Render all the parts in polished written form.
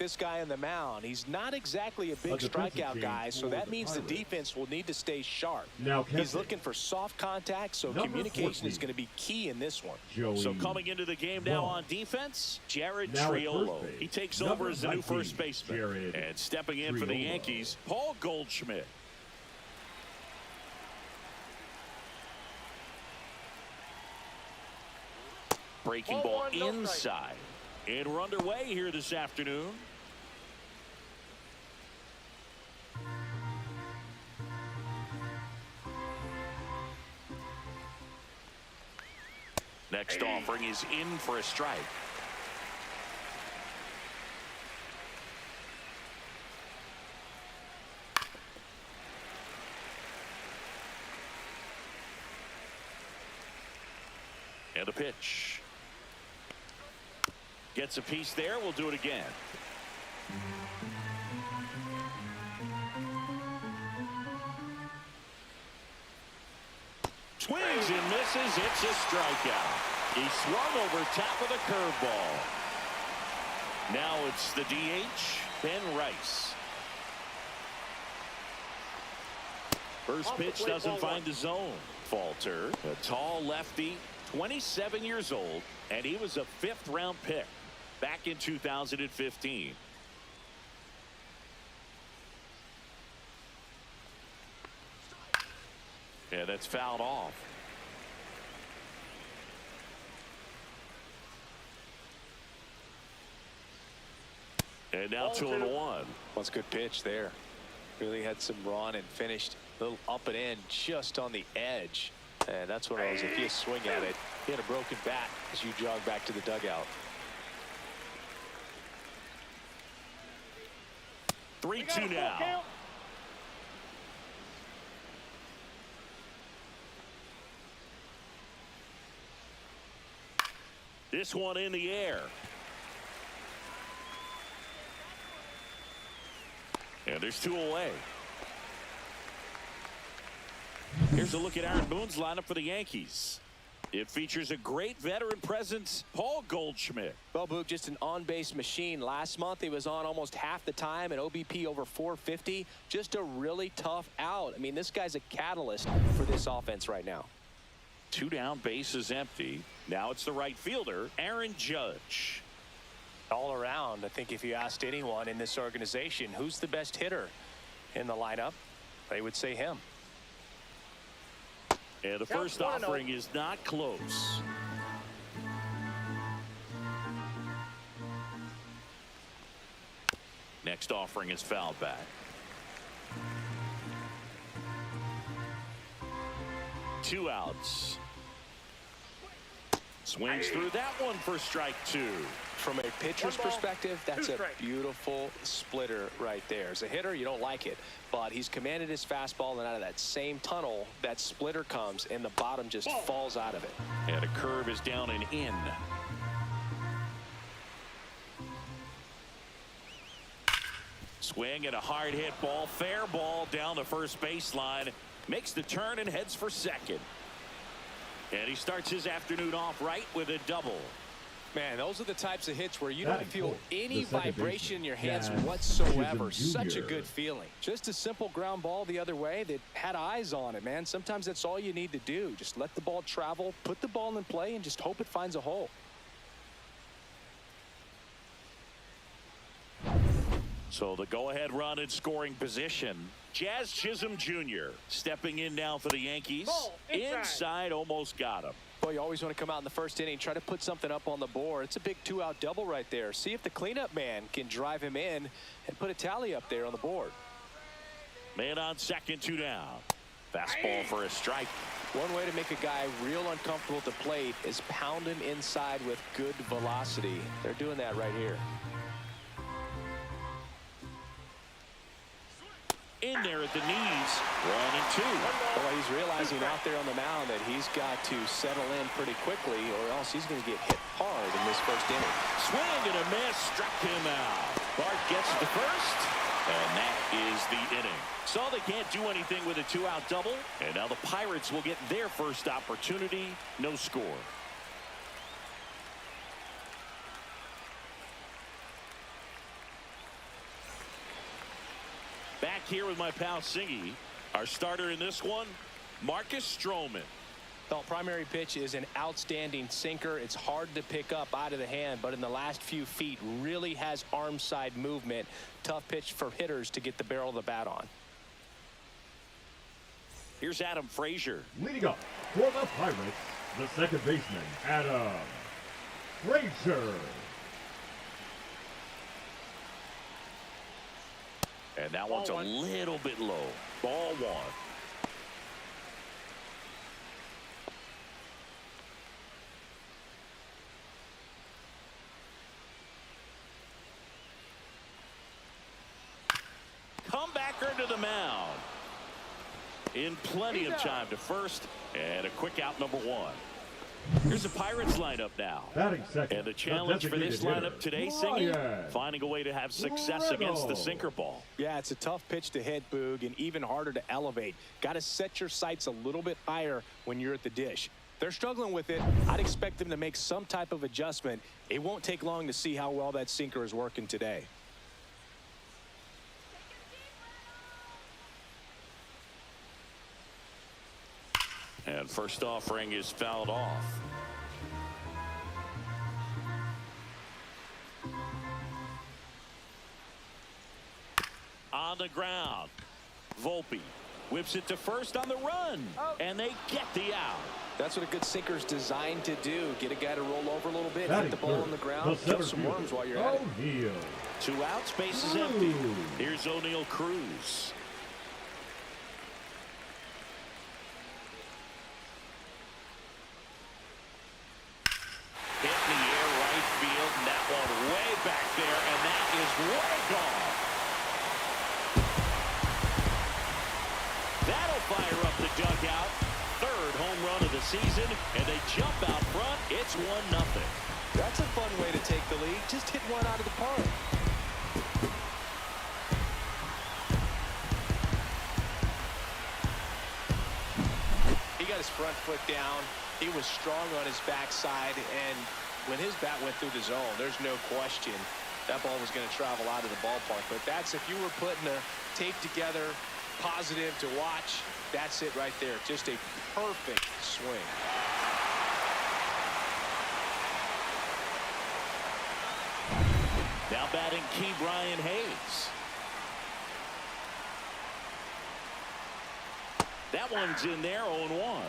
this guy on the mound. He's not exactly a big strikeout guy, so that means the defense will need to stay sharp. He's looking for soft contact, so communication is going to be key in this one. So coming into the game now on defense, Jared Triolo. He takes over as the new first baseman. And stepping in for the Yankees, Paul Goldschmidt. Breaking ball inside. And we're underway here this afternoon. Next offering is in for a strike. And a pitch. Gets a piece there. We'll do it again. Swings and misses. It's a strikeout. He swung over top of the curveball. Now it's the DH, Ben Rice. First pitch doesn't find the zone. Falter. A tall lefty, 27 years old, and he was a 5th-round pick back in 2015. Yeah, that's fouled off. And now 2-1. That's a good pitch there. Really had some run and finished a little up and in just on the edge. And that's what I was. If you swing at it, hit a broken bat as you jog back to the dugout. 3-2 now. This one in the air. And there's 2 away. Here's a look at Aaron Boone's lineup for the Yankees. It features a great veteran presence, Paul Goldschmidt. Well, Boog, just an on-base machine. Last month, he was on almost half the time, an OBP over 450. Just a really tough out. I mean, this guy's a catalyst for this offense right now. 2 down, bases empty. Now it's the right fielder, Aaron Judge. All around, I think if you asked anyone in this organization, who's the best hitter in the lineup, they would say him. And the first offering is not close. Next offering is fouled back. 2 outs. Swings through that one for strike 2. From a pitcher's perspective, that's a beautiful splitter right there. As a hitter, you don't like it, but he's commanded his fastball, and out of that same tunnel, that splitter comes, and the bottom just falls out of it. And a curve is down and in. Swing and a hard hit ball, fair ball down the first baseline, makes the turn and heads for second. And he starts his afternoon off right with a double. Man, those are the types of hits where you don't feel any vibration in your hands whatsoever. Such a good feeling. Just a simple ground ball the other way that had eyes on it, man. Sometimes that's all you need to do. Just let the ball travel, put the ball in play, and just hope it finds a hole. So the go-ahead run in scoring position. Jazz Chisholm Jr. stepping in now for the Yankees. Inside, almost got him. Well, you always want to come out in the first inning, try to put something up on the board. It's a big 2-out double right there. See if the cleanup man can drive him in and put a tally up there on the board. Man on second, 2 down. Fastball for a strike. One way to make a guy real uncomfortable at the plate is pound him inside with good velocity. They're doing that right here. In there at the knees, 1-2. Well, he's realizing out there on the mound that he's got to settle in pretty quickly, or else he's going to get hit hard in this first inning. Swing and a miss, struck him out. Bart gets the first, and that is the inning. So they can't do anything with a 2-out double, and now the Pirates will get their first opportunity. No score. Back here with my pal Singy. Our starter in this one, Marcus Stroman. Well, primary pitch is an outstanding sinker. It's hard to pick up out of the hand, but in the last few feet really has arm side movement. Tough pitch for hitters to get the barrel of the bat on. Here's Adam Frazier. Leading up for the Pirates, the second baseman, Adam Frazier. And that one's a little bit low. Ball one. Comebacker to the mound. In plenty of time to first, and a quick out number one. Here's the Pirates lineup now. And the challenge for this lineup today, Singing, finding a way to have success against the sinker ball. Yeah, it's a tough pitch to hit, Boog, and even harder to elevate. Got to set your sights a little bit higher when you're at the dish. They're struggling with it. I'd expect them to make some type of adjustment. It won't take long to see how well that sinker is working today. And first offering is fouled off. On the ground, Volpe whips it to first on the run, and they get the out. That's what a good sinker is designed to do. Get a guy to roll over a little bit, hit the ball on the ground, kill some worms while you're at it. 2 outs, base is empty. Here's O'Neal Cruz. Back there, and that is way gone. That'll fire up the dugout. Third home run of the season, and they jump out front. It's 1-0. That's a fun way to take the lead. Just hit one out of the park. He got his front foot down. He was strong on his backside, and when his bat went through the zone, there's no question that ball was going to travel out of the ballpark. But that's, if you were putting the tape together, positive to watch, that's it right there. Just a perfect swing. Now batting Key Brian Hayes. That one's in there, 0-1.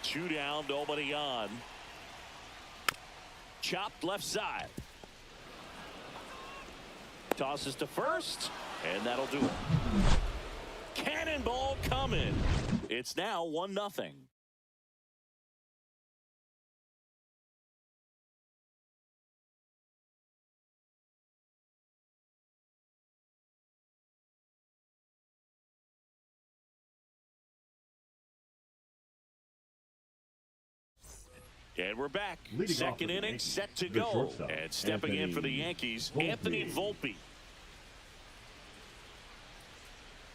Two down, nobody on. Chopped left side. Tosses to first, and that'll do it. Cannonball coming. It's now 1-0. And we're back. Second inning set to go. And stepping in for the Yankees, Anthony Volpe.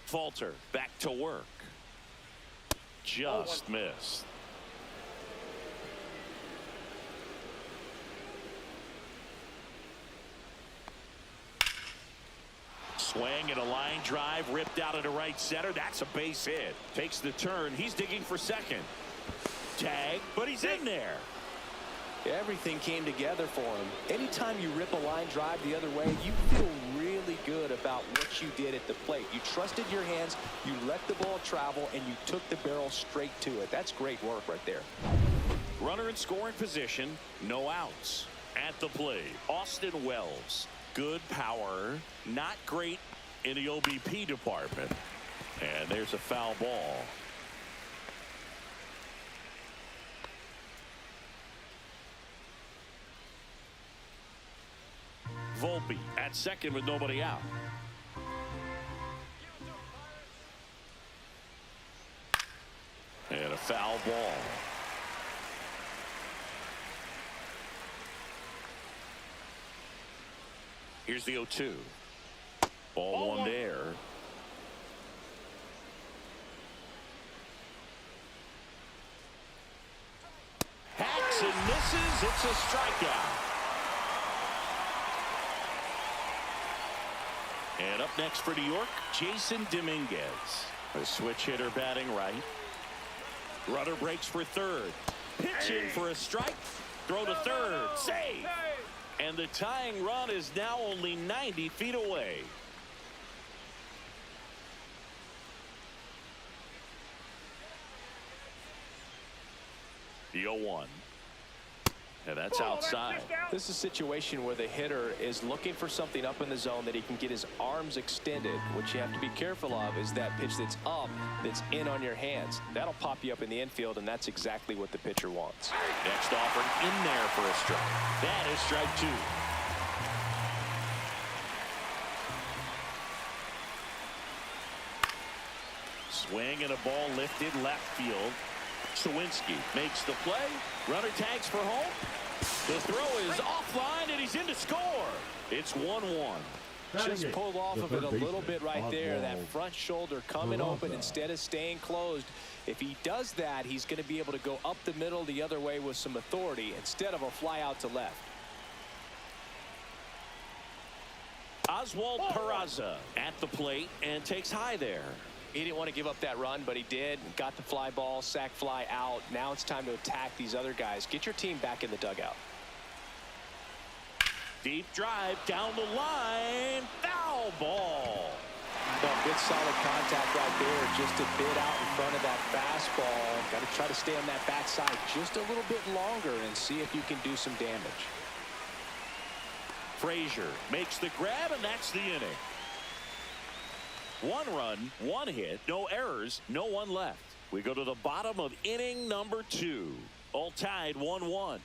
Falter back to work. Just missed. Swing and a line drive ripped out into right center. That's a base hit. Takes the turn. He's digging for second. Tag, but he's in there. Everything came together for him. Anytime you rip a line drive the other way, you feel really good about what you did at the plate. You trusted your hands, you let the ball travel, and you took the barrel straight to it. That's great work right there. Runner in scoring position, no outs. At the plate, Austin Wells. Good power, not great in the OBP department. And there's a foul ball. Volpe at second with nobody out. And a foul ball. Here's the 0-2. Ball one there. Misses. It's a strikeout. And up next for New York, Jason Dominguez. A switch hitter batting right. Runner breaks for third. Pitch in for a strike. Throw to third. Save. And the tying run is now only 90 feet away. The 0-1. And that's outside. This is a situation where the hitter is looking for something up in the zone that he can get his arms extended. What you have to be careful of is that pitch that's up, that's in on your hands. That'll pop you up in the infield, and that's exactly what the pitcher wants. Next offered in there for a strike. That is strike 2. Swing and a ball lifted left field. Sawinski makes the play. Runner tags for home. The throw is offline, and he's in to score. It's 1-1. Just pulled off of it a little bit right there. That front shoulder coming open instead of staying closed. If he does that, he's going to be able to go up the middle the other way with some authority instead of a fly out to left. Oswald Peraza at the plate and takes high there. He didn't want to give up that run, but he did. Got the fly ball, sac fly out. Now it's time to attack these other guys. Get your team back in the dugout. Deep drive down the line. Foul ball. Well, good solid contact right there. Just a bit out in front of that fastball. Got to try to stay on that backside just a little bit longer and see if you can do some damage. Frazier makes the grab, and that's the inning. 1 run, 1 hit, no errors, no one left. We go to the bottom of inning number 2. All tied 1-1.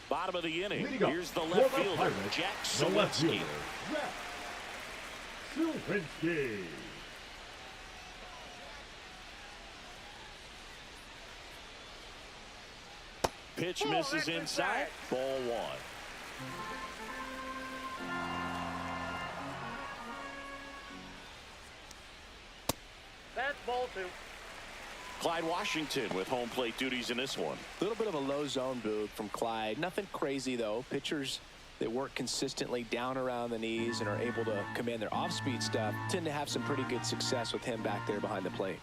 Bottom of the inning. Here's the left fielder, Jack Sawinski. Sawinski. Pitch misses inside. Ball 1. That's ball 2. Clyde Washington with home plate duties in this one. A little bit of a low zone boot from Clyde. Nothing crazy, though. Pitchers that work consistently down around the knees and are able to command their off-speed stuff tend to have some pretty good success with him back there behind the plate.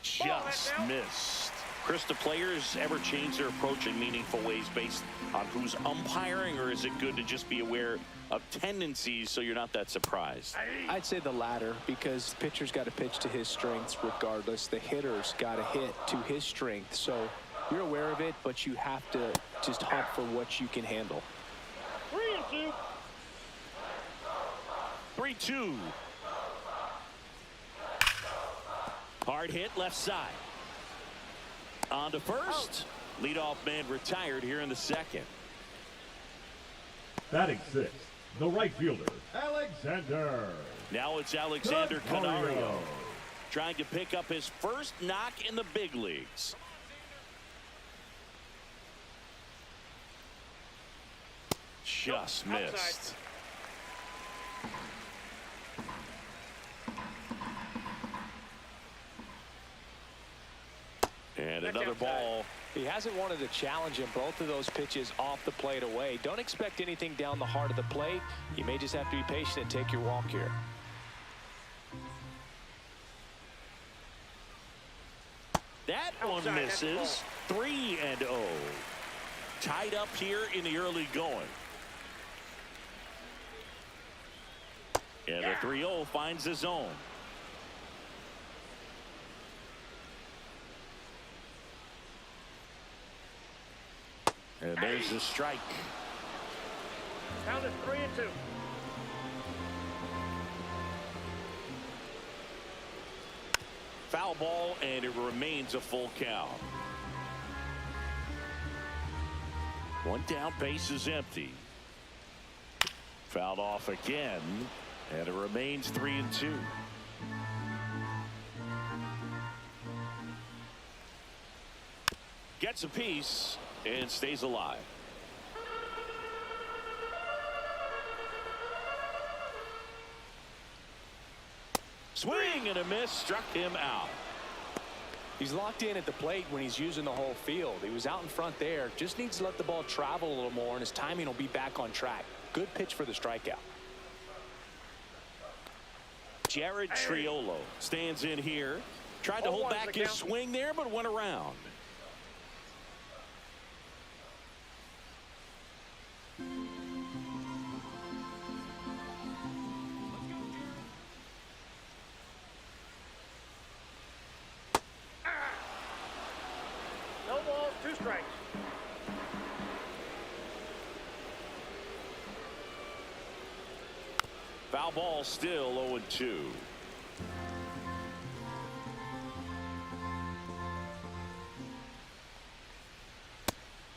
Just missed. Chris, do players ever change their approach in meaningful ways based on who's umpiring, or is it good to just be aware of tendencies so you're not that surprised? I'd say the latter, because the pitcher's got to pitch to his strengths regardless. The hitter's got to hit to his strength. So you're aware of it, but you have to just hunt for what you can handle. 3-2. 3-2. Hard hit left side. On to first. Leadoff man retired here in the second. Batting 6th, the right fielder, Alexander. Now it's Alexander Canario trying to pick up his first knock in the big leagues. Just missed. Outside. And another ball. He hasn't wanted to challenge him. Both of those pitches off the plate away. Don't expect anything down the heart of the plate. You may just have to be patient and take your walk here. That one misses. 3-0. Tied up here in the early going. And the 3-0 finds the zone. And there's the strike. Count is 3-2. Foul ball, and it remains a full count. One down, base is empty. Fouled off again, and it remains 3-2. Gets a piece and stays alive. Swing and a miss, struck him out. He's locked in at the plate when he's using the whole field. He was out in front there. Just needs to let the ball travel a little more, and his timing will be back on track. Good pitch for the strikeout. Jared Triolo stands in here. Tried to hold back his swing there, but went around. No balls, 2 strikes. Foul ball, still 0-2.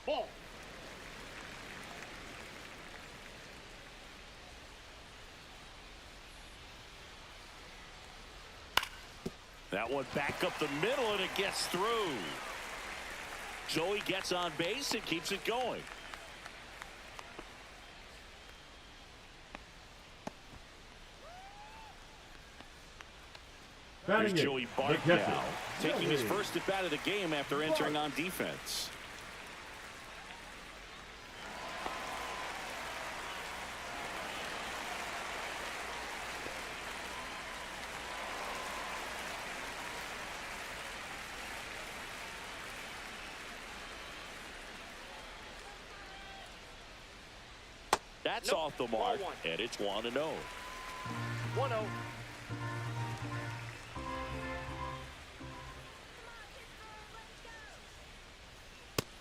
Ball. That one back up the middle, and it gets through. Joey gets on base and keeps it going. Here's Joey Bart now, taking his first at bat of the game after entering on defense. That's off the mark, and it's 1-0. 1-0.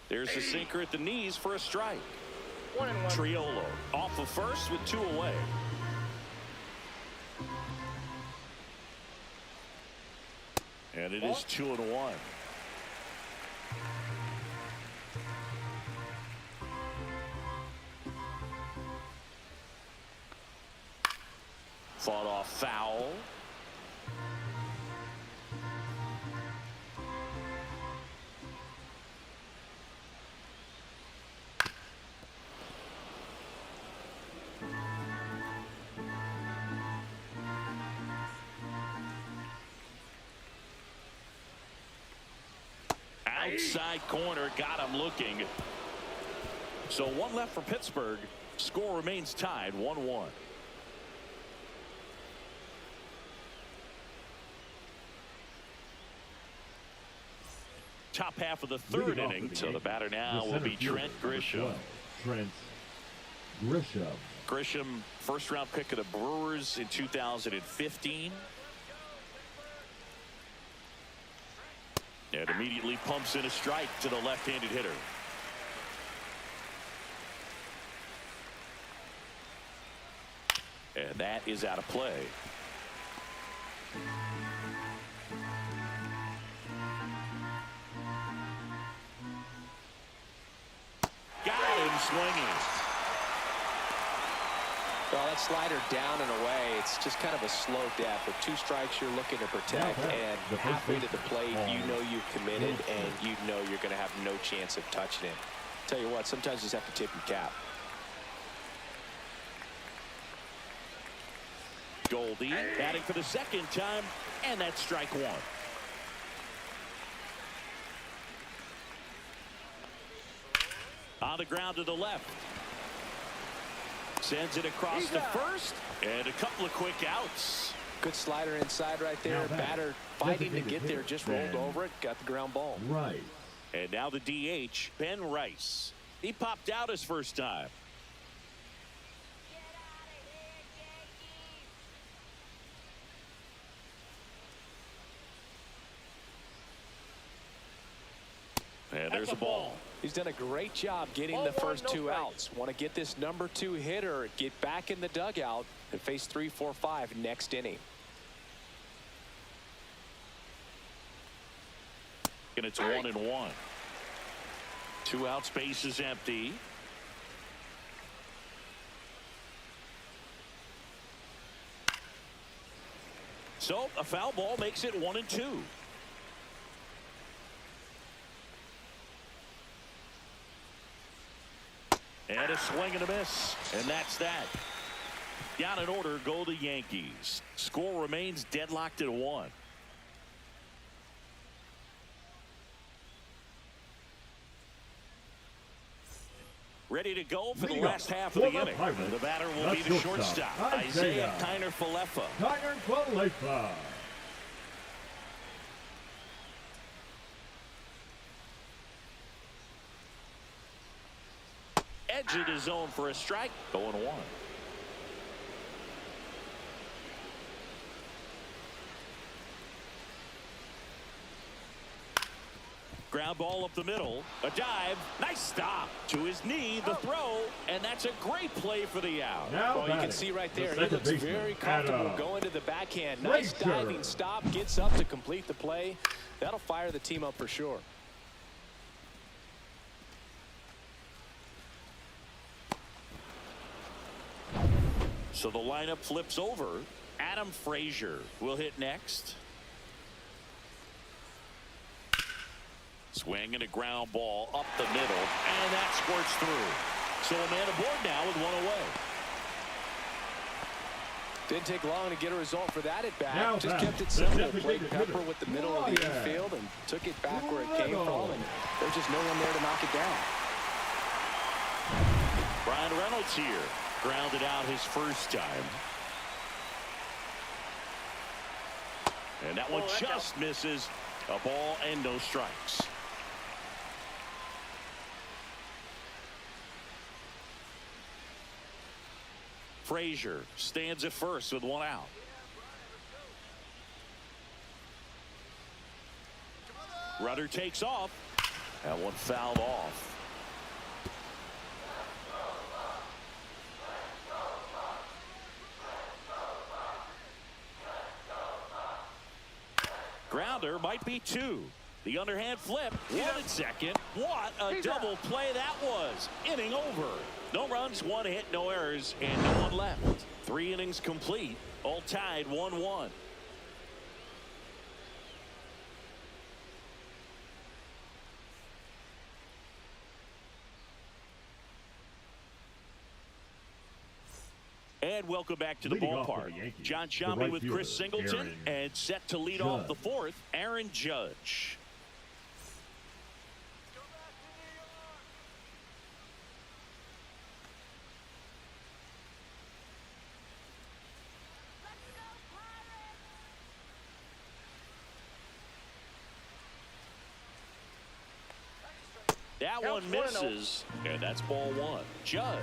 There's a sinker at the knees for a strike. 1-1. Triolo off of first with 2 away. And it is 2-1. Fought off foul. Outside corner, got him looking. So 1 left for Pittsburgh. Score remains tied 1-1. Top half of the 3rd inning. So the batter now will be Trent Grisham. Trent Grisham. Grisham, first round pick of the Brewers in 2015. And immediately pumps in a strike to the left-handed hitter. And that is out of play. Got him swinging. Well, that slider down and away, it's just kind of a slow death. With 2 strikes, you're looking to protect, and halfway to the plate, you know you've committed, and you know you're going to have no chance of touching him. Tell you what, sometimes you just have to tip your cap. Goldie batting for the 2nd time, and that's strike 1. On the ground to the left. Sends it across to first, and a couple of quick outs. Good slider inside right there. Batter fighting to get there, just rolled over it, got the ground ball. Right. And now the DH, Ben Rice. He popped out his first time. And there's a ball. He's done a great job getting the first 2 outs. Want to get this number 2 hitter, get back in the dugout, and face 3, 4, 5 next inning. And it's 1-1. 2 outs, base is empty. So a foul ball makes it 1-2. And a swing and a miss. And that's that. Down in order go the Yankees. Score remains deadlocked at 1. Ready to go for the last half of the inning. The batter will be the shortstop, Isaiah Kiner-Falefa. Kiner-Falefa. Edged his zone for a strike. 0-1. Ground ball up the middle. A dive. Nice stop. To his knee. The throw. And that's a great play for the out. Now well, you can see right there, he looks very comfortable going to the backhand. Nice diving stop. Gets up to complete the play. That'll fire the team up for sure. So the lineup flips over. Adam Frazier will hit next. Swing and a ground ball up the middle, and that squirts through. So a man aboard now with 1 away. Didn't take long to get a result for that at bat. Now just kept it simple. Played pepper with the middle of the infield and took it back where it came from, and there's just no one there to knock it down. Brian Reynolds here. Grounded out his first time. And that one just misses. A ball and no strikes. Frazier stands at first with 1 out. Rudder takes off. That one fouled off. Grounder might be 2. The underhand flip. 1 at second. What a double play that was. Inning over. No runs, 1 hit, no errors, and no one left. 3 innings complete. All tied 1-1. And welcome back to the ballpark. John Shammy with Chris Singleton, and set to lead off the 4th, Aaron Judge. That one misses, and that's ball 1. Judge,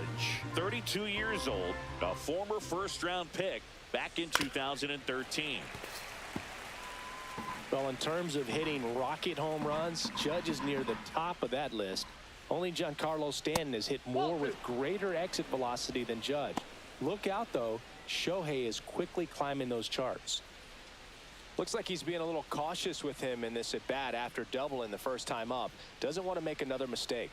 32 years old, a former first-round pick back in 2013. Well, in terms of hitting rocket home runs, Judge is near the top of that list. Only Giancarlo Stanton has hit more with greater exit velocity than Judge. Look out, though. Shohei is quickly climbing those charts. Looks like he's being a little cautious with him in this at bat after doubling the first time up. Doesn't want to make another mistake.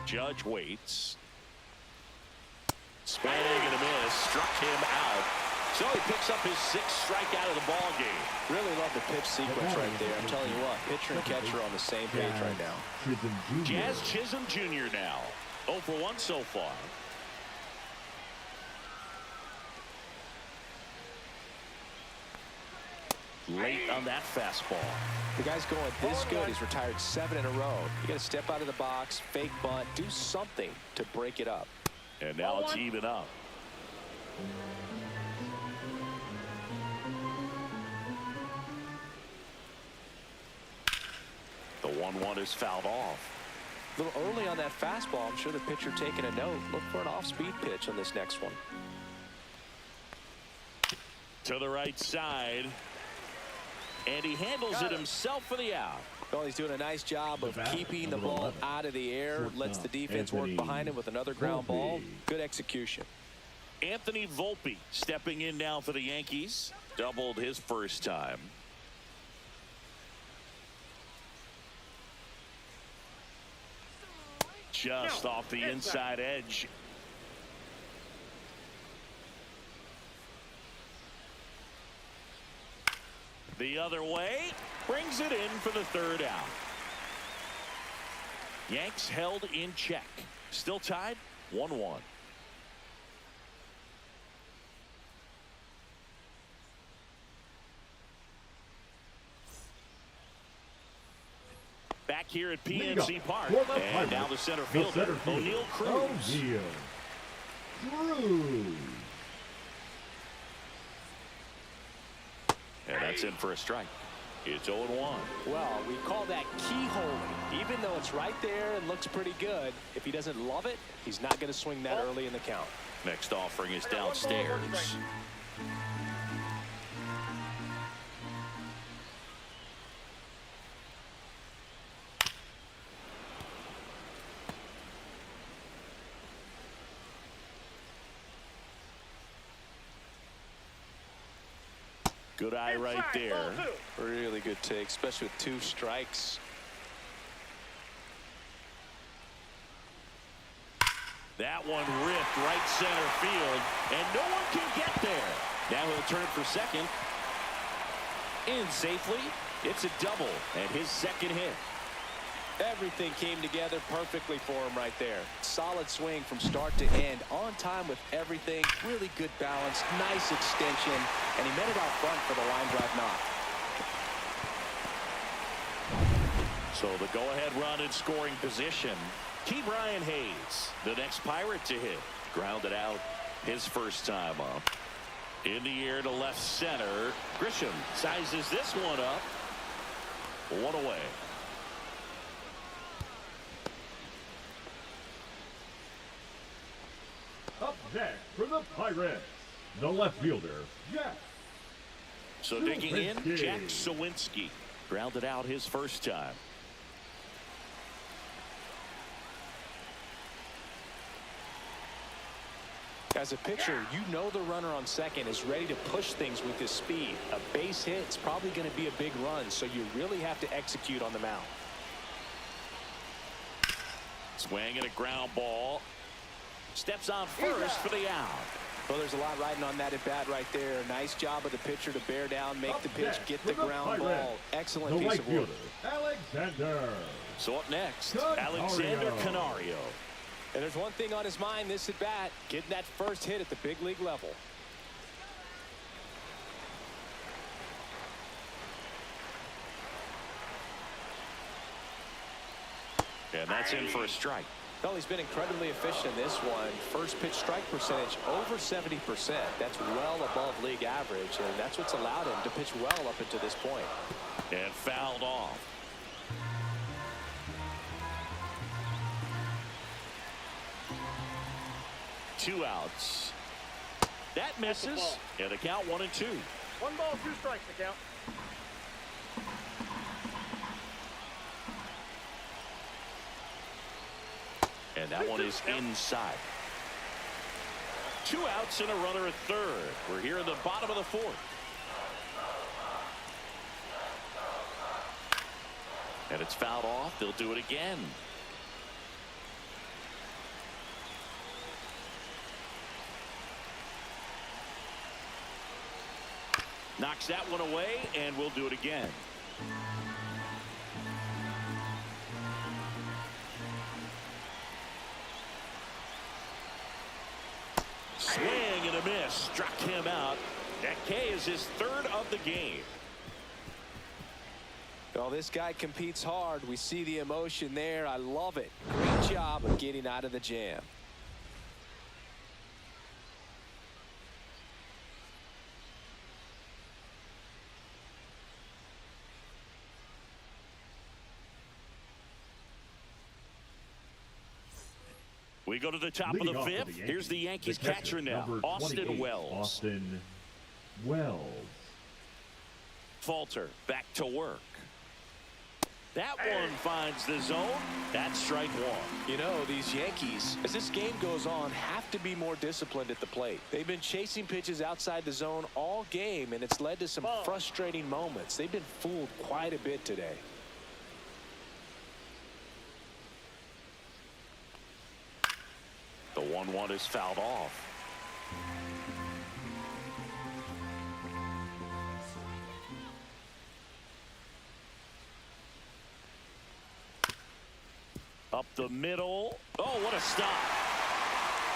Judge waits. Swing and a miss. Struck him out. So he picks up his 6th strikeout of the ball game. Really love the pitch sequence right there. I'm telling you what, pitcher and catcher on the same page right now. Jazz Chisholm Jr. now. 0 for 1 so far. Late on that fastball. The guy's going this good. He's retired 7 in a row. You got to step out of the box, fake bunt, do something to break it up. And now it's even up. The 1-1 is fouled off. A little early on that fastball. I'm sure the pitcher taking a note. Look for an off-speed pitch on this next one. To the right side. And he handles it himself for the out. Well, he's doing a nice job of keeping the ball out of the air. Lets the defense work behind him with another ground ball. Good execution. Anthony Volpe stepping in now for the Yankees. Doubled his first time. Just off the inside edge. The other way. Brings it in for the 3rd out. Yanks held in check. Still tied 1-1. Back here at PNC Park. And now the center fielder, O'Neal Cruz. And that's in for a strike. It's 0-1. Well, we call that keyholing. Even though it's right there and looks pretty good, if he doesn't love it, he's not going to swing that early in the count. Next offering is downstairs. Good eye right there. Really good take, especially with 2 strikes. That one ripped right center field, and no one can get there. Now he'll turn for second. In safely. It's a double, and his second hit. Everything came together perfectly for him right there. Solid swing from start to end, on time with everything. Really good balance, nice extension, and he met it out front for the line drive knock. So the go-ahead run in scoring position. T. Brian Hayes, the next Pirate to hit. Grounded out his first time up. In the air to left center. Grisham sizes this one up. 1 away. Up next for the Pirates, the left fielder, Jack. So digging in, Jack Sawinski. Grounded out his first time. As a pitcher, you know the runner on second is ready to push things with his speed. A base hit is probably going to be a big run, so you really have to execute on the mound. Swing and a ground ball. Steps on first for the out. Well, there's a lot riding on that at bat right there. Nice job of the pitcher to bear down, make the pitch, get the ground ball. Excellent piece of work. Alexander. So up next, Alexander Canario. And there's one thing on his mind this at bat, getting that first hit at the big league level. And that's in for a strike. Well, he's been incredibly efficient in this one. First pitch strike percentage over 70%. That's well above league average, and that's what's allowed him to pitch well up until this point. And fouled off. Two outs. That misses. And the count 1-2. 1 ball, 2 strikes to count. And that one is inside. 2 outs and a runner at third. We're here in the bottom of the 4th. And it's fouled off. They'll do it again. Knocks that one away, and we'll do it again. Swing and a miss. Struck him out. That K is his 3rd of the game. Well, this guy competes hard. We see the emotion there. I love it. Great job of getting out of the jam. We go to the top of the 5th. Here's the Yankees catcher now, Austin Wells. Austin Wells. Falter back to work. That one finds the zone. That's strike 1. You know, these Yankees, as this game goes on, have to be more disciplined at the plate. They've been chasing pitches outside the zone all game, and it's led to some frustrating moments. They've been fooled quite a bit today. The 1-1 is fouled off. Up the middle. Oh, what a stop.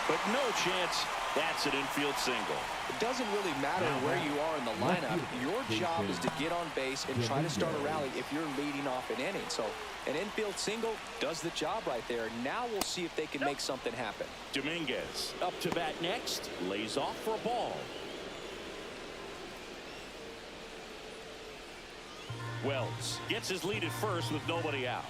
But no chance. That's an infield single. It doesn't really matter where you are in the lineup. Your job is to get on base and try to start a rally if you're leading off an inning. So an infield single does the job right there. Now we'll see if they can make something happen. Dominguez up to bat next. Lays off for a ball. Wells gets his lead at first with nobody out.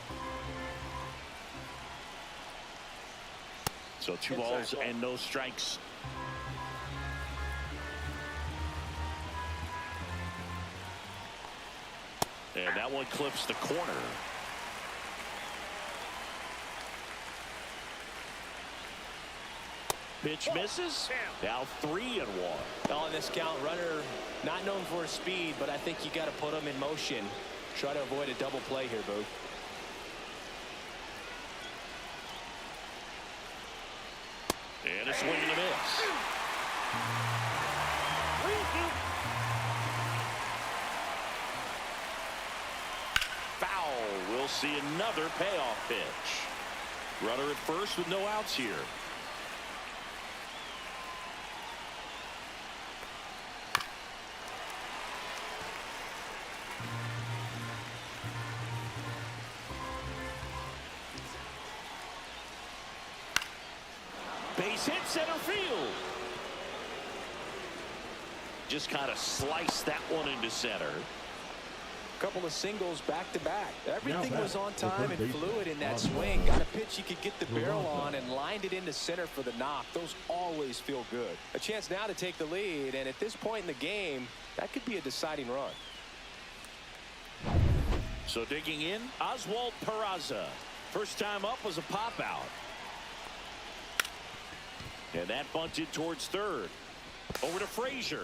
So 2 balls and no strikes. And that one clips the corner. Pitch misses. Now 3-1. On this count, runner not known for his speed, but I think you got to put him in motion. Try to avoid a double play here, Boo. And a swing and a miss. Foul. We'll see another payoff pitch. Runner at first with no outs here. Base hit center field. Just kind of sliced that one into center. Couple of singles back to back. Everything was on time and fluid in that swing. Got a pitch you could get the barrel on and lined it into center for the knock. Those always feel good. A chance now to take the lead, and at this point in the game, that could be a deciding run. So digging in, Oswald Peraza. First time up was a pop out. And that bunted towards third. Over to Frazier.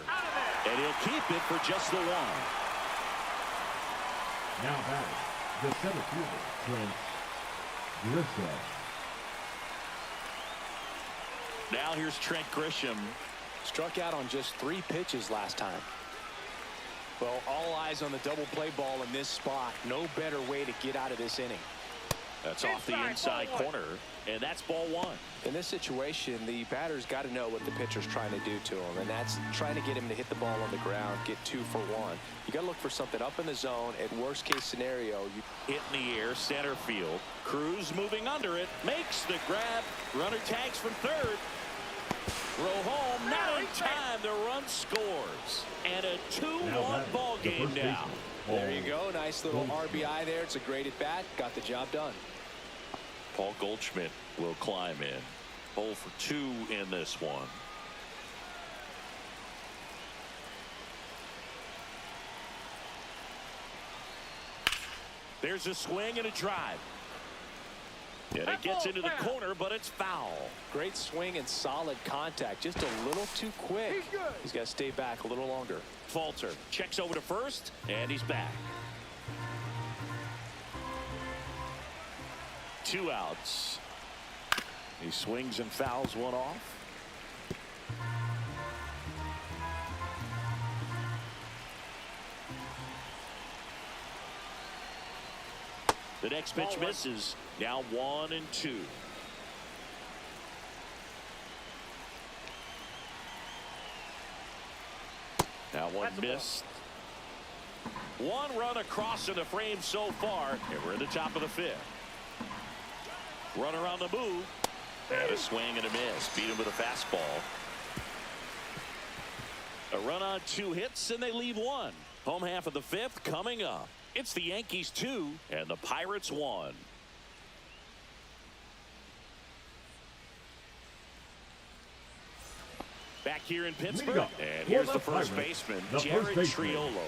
And he'll keep it for just the one. Now batting, the center fielder, Trent Grisham. Now here's Trent Grisham. Struck out on just 3 pitches last time. Well, all eyes on the double play ball in this spot. No better way to get out of this inning. That's off the inside corner, and that's ball 1. In this situation, the batter's got to know what the pitcher's trying to do to him, and that's trying to get him to hit the ball on the ground, get 2 for 1. You got to look for something up in the zone. At worst case scenario, you hit in the air, center field. Cruz moving under it, makes the grab. Runner tags from third. Throw home, not in time. The run scores, and a 2-1 ball game now. There you go. Nice little RBI there. It's a great at bat. Got the job done. Paul Goldschmidt will climb in. 0 for 2 in this one. There's a swing and a drive. And it gets into the corner, but it's foul. Great swing and solid contact. Just a little too quick. He's got to stay back a little longer. Falter checks over to first, and he's back. 2 outs. He swings and fouls one off. The next pitch misses. Now 1-2. That one missed. 1 run across in the frame so far, and we're in the top of the 5th. Runner on the move. And a swing and a miss. Beat him with a fastball. A run on 2 hits, and they leave 1. Home half of the 5th coming up. It's the Yankees 2 and the Pirates 1. Back here in Pittsburgh, and here's the first baseman, Jared Triolo.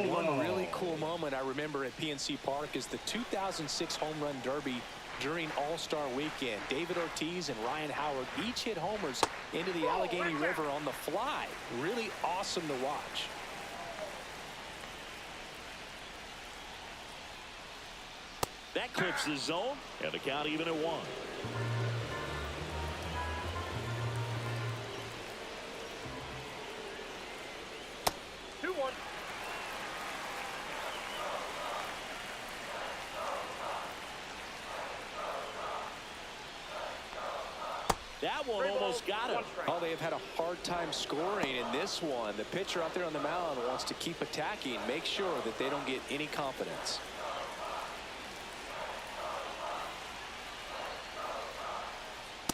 One really cool moment I remember at PNC Park is the 2006 Home Run Derby during All-Star Weekend. David Ortiz and Ryan Howard each hit homers into the Allegheny River on the fly. Really awesome to watch. That clips the zone, and the count even at 1. That one almost got him. Oh, they have had a hard time scoring in this one. The pitcher out there on the mound wants to keep attacking, make sure that they don't get any confidence.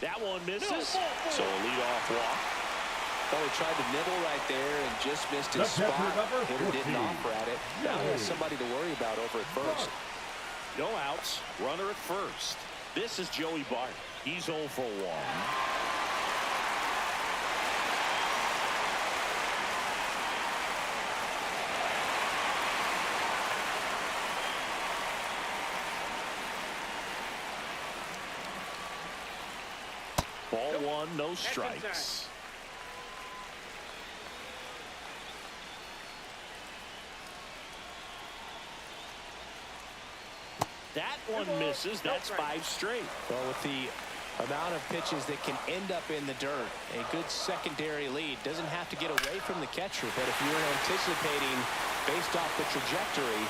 That one misses. So a leadoff walk. Oh, he tried to nibble right there and just missed his spot. Hitter didn't offer at it. Now he has somebody to worry about over at first. No outs. Runner at first. This is Joey Bart. He's 0 for 1. Ball 1, no strikes. That one misses. That's 5 straight. Well, with the amount of pitches that can end up in the dirt, a good secondary lead doesn't have to get away from the catcher, but if you're anticipating based off the trajectory,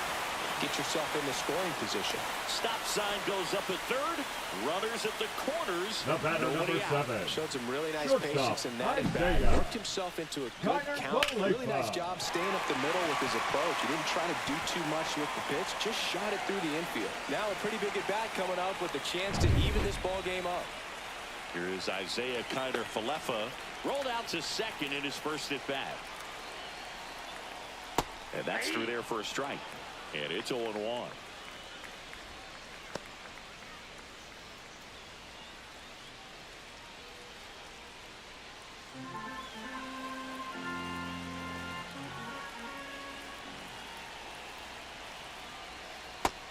get yourself in the scoring position. Stop sign goes up at third. Runners at the corners. The batter, number 7. Showed some really nice Shortstop, patience in that at bat. Worked himself into a good count. Really nice job staying up the middle with his approach. He didn't try to do too much with the pitch. Just shot it through the infield. Now a pretty big at bat coming up with a chance to even this ball game up. Here is Isaiah Kiner-Falefa. Rolled out to second in his first at bat. And that's through there for a strike. And it's 0-1.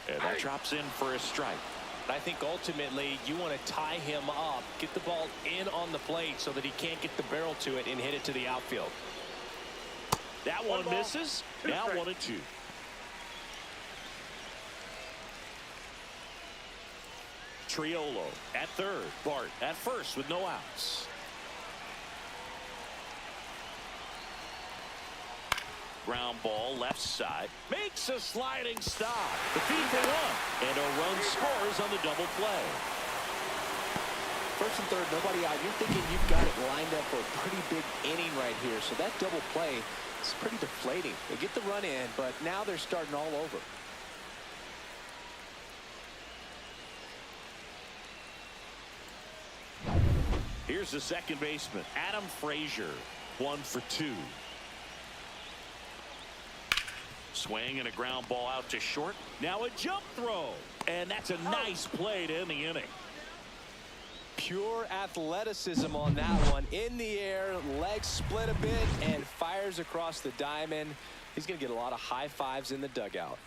And that drops in for a strike. I think ultimately you want to tie him up, get the ball in on the plate so that he can't get the barrel to it and hit it to the outfield. That one misses. Now 1-2. Triolo at third. Bart at first with no outs. Ground ball left side. Makes a sliding stop. The feed for 1. And a run scores on the double play. First and third, nobody out. You're thinking you've got it lined up for a pretty big inning right here. So that double play is pretty deflating. They get the run in, but now they're starting all over. Here's the second baseman, Adam Frazier. 1 for 2. Swing and a ground ball out to short. Now a jump throw. And that's a nice play to end the inning. Pure athleticism on that one. In the air, legs split a bit, and fires across the diamond. He's going to get a lot of high fives in the dugout.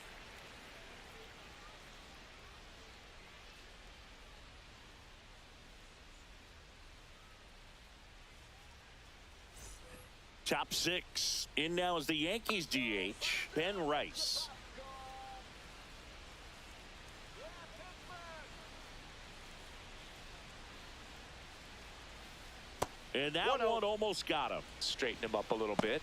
Top 6. In now is the Yankees DH, Ben Rice. And that one almost got him. Straighten him up a little bit.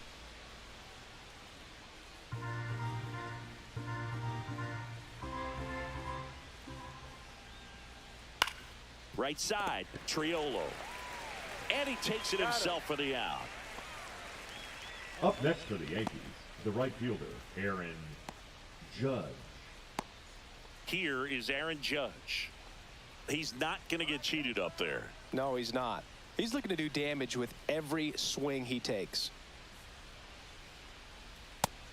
Right side, Triolo. And he takes it himself for the out. Up next for the Yankees, the right fielder, Aaron Judge. Here is Aaron Judge. He's not going to get cheated up there. No, he's not. He's looking to do damage with every swing he takes.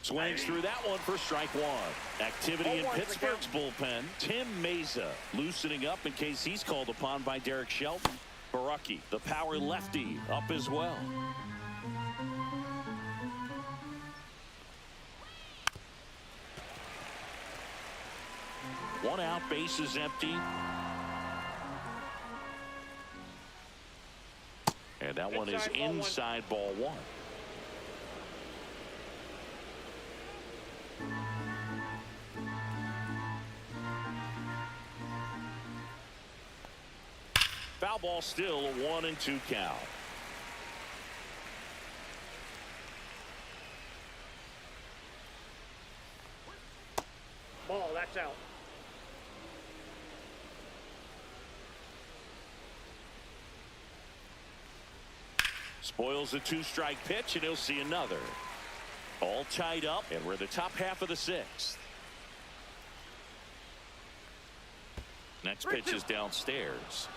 Swings through that one for strike 1. Activity in Pittsburgh's bullpen. Tim Meza loosening up in case he's called upon by Derek Shelton. Baraki, the power lefty, up as well. One out, base is empty. And that one is inside ball 1. Foul ball still, a 1-2 count. Ball, that's out. Spoils a 2-strike pitch, and he'll see another. All tied up, and we're in the top half of the 6th. Next pitch is downstairs.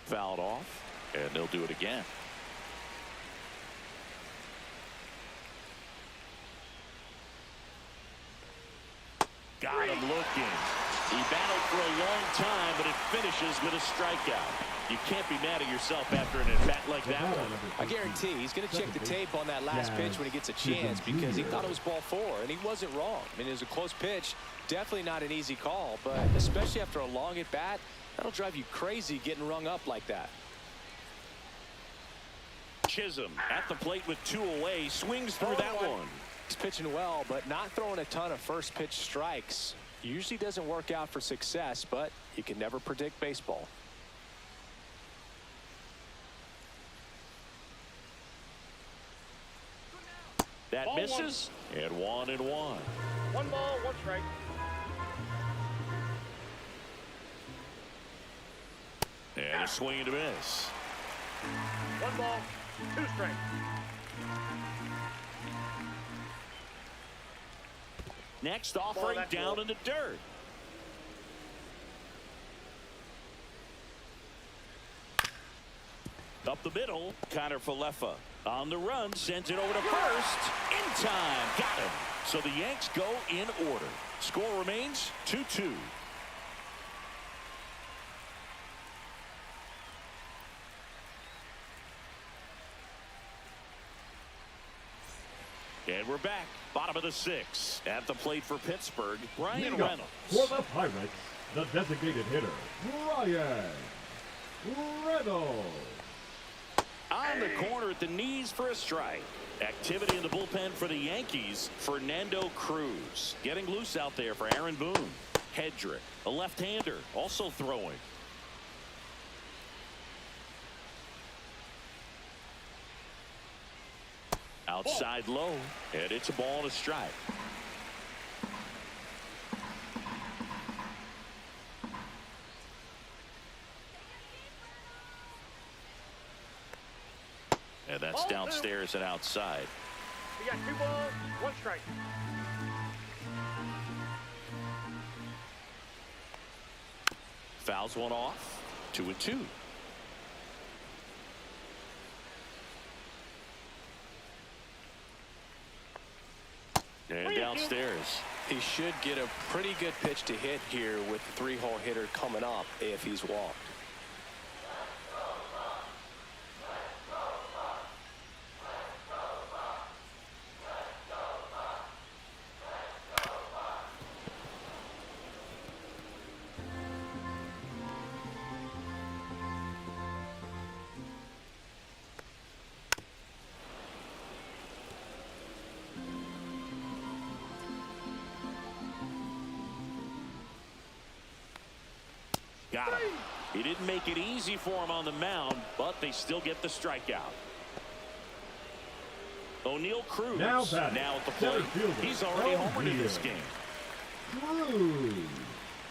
Fouled off, and they'll do it again. Got him looking. He battled for a long time, but it finishes with a strikeout. You can't be mad at yourself after an at-bat like that one. I guarantee he's going to check the tape on that last pitch when he gets a chance, because he thought it was ball 4, and he wasn't wrong. I mean, it was a close pitch. Definitely not an easy call, but especially after a long at-bat, that'll drive you crazy getting rung up like that. Chisholm at the plate with 2 away, swings through that one. He's pitching well, but not throwing a ton of first pitch strikes. Usually doesn't work out for success, but you can never predict baseball. That Ball misses, and 1-1. 1 ball, 1 strike. And a swing and a miss. 1 ball, 2 strikes. Next offering down in the dirt. Up the middle, Connor Falefa on the run, sends it over to first. In time, got him. So the Yanks go in order. Score remains 2-2. And we're back. Bottom of the 6th. At the plate for Pittsburgh, Brian Reynolds. For the Pirates, the designated hitter, Brian Reynolds. On the corner at the knees for a strike. Activity in the bullpen for the Yankees. Fernando Cruz getting loose out there for Aaron Boone. Hedrick, a left-hander, also throwing. Outside low, and it's a ball and a strike. And that's downstairs and outside. We got 2 balls, 1 strike. Fouls one off. 2-2. And downstairs. He should get a pretty good pitch to hit here with the 3-hole hitter coming up if he's walked. Got him. He didn't make it easy for him on the mound, but they still get the strikeout. O'Neal Cruz now at the plate. He's already homered in this game. Cruz.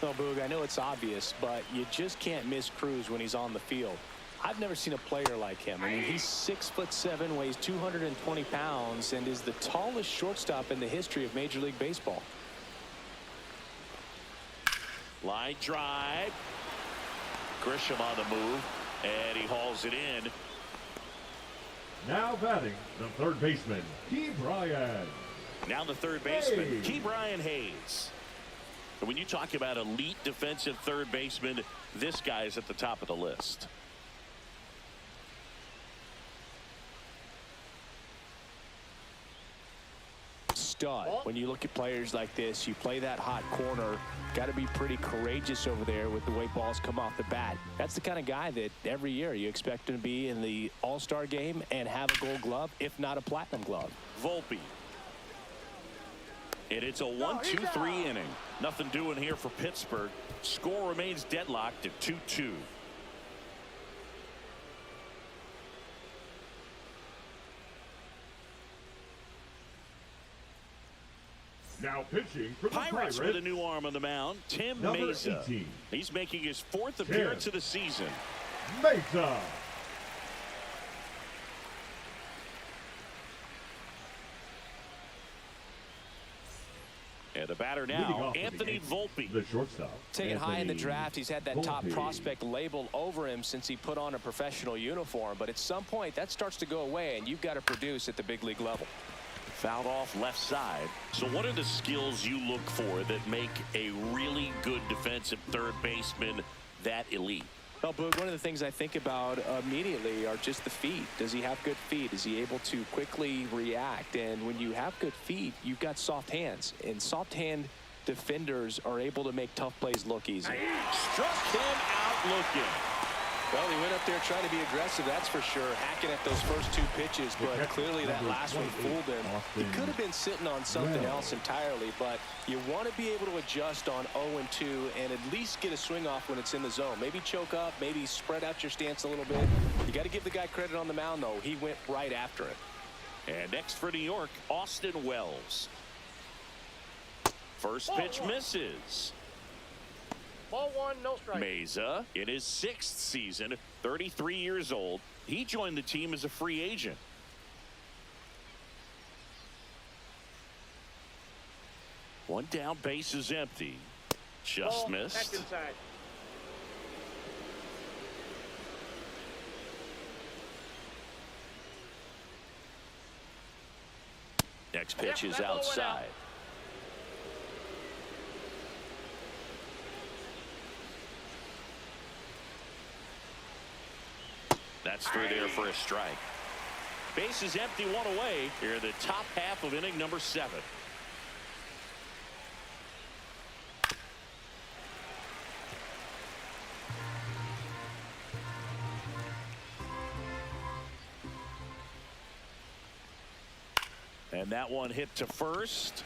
No, Boog, I know it's obvious, but you just can't miss Cruz when he's on the field. I've never seen a player like him. I mean, he's 6'7", weighs 220 pounds, and is the tallest shortstop in the history of Major League Baseball. Line drive. Grisham on the move, and he hauls it in. Now batting, the third baseman, Key Bryan. Now the third baseman, Key Bryan Hayes. And when you talk about elite defensive third baseman, this guy is at the top of the list. Stud. When you look at players like this, you play that hot corner, got to be pretty courageous over there with the way balls come off the bat. That's the kind of guy that every year you expect him to be in the All-Star game and have a Gold Glove, if not a Platinum Glove. Volpe. And it's a 1-2-3 inning. Nothing doing here for Pittsburgh. Score remains deadlocked at 2-2. Now pitching for the Pirates with a new arm on the mound, Tim number Mesa. 18. He's making his 4th appearance of the season. Mesa. And the batter now, Anthony Volpe. The shortstop. Taken high in the draft, he's had that top Volpe. prospect label over him since he put on a professional uniform. But at some point, that starts to go away, and you've got to produce at the big league level. Fouled off left side. So what are the skills you look for that make a really good defensive third baseman that elite? Well, Boog, one of the things I think about immediately are just the feet. Does he have good feet? Is he able to quickly react? And when you have good feet, you've got soft hands. And soft hand defenders are able to make tough plays look easy. Struck him out looking. Well, he went up there trying to be aggressive, that's for sure, hacking at those first 2 pitches, but clearly that last one fooled him. He could have been sitting on something else entirely, but you want to be able to adjust on 0-2 and at least get a swing off when it's in the zone. Maybe choke up, maybe spread out your stance a little bit. You got to give the guy credit on the mound, though. He went right after it. And next for New York, Austin Wells. First pitch misses. Ball 1, no strike. Mesa in his 6th season, 33 years old. He joined the team as a free agent. One down, base is empty. Just Ball, missed. packed inside. Next pitch Yep, is that ball went out. outside. That's through there for a strike. Base is empty, 1 away. Here in the top half of inning number 7. And that one hit to first.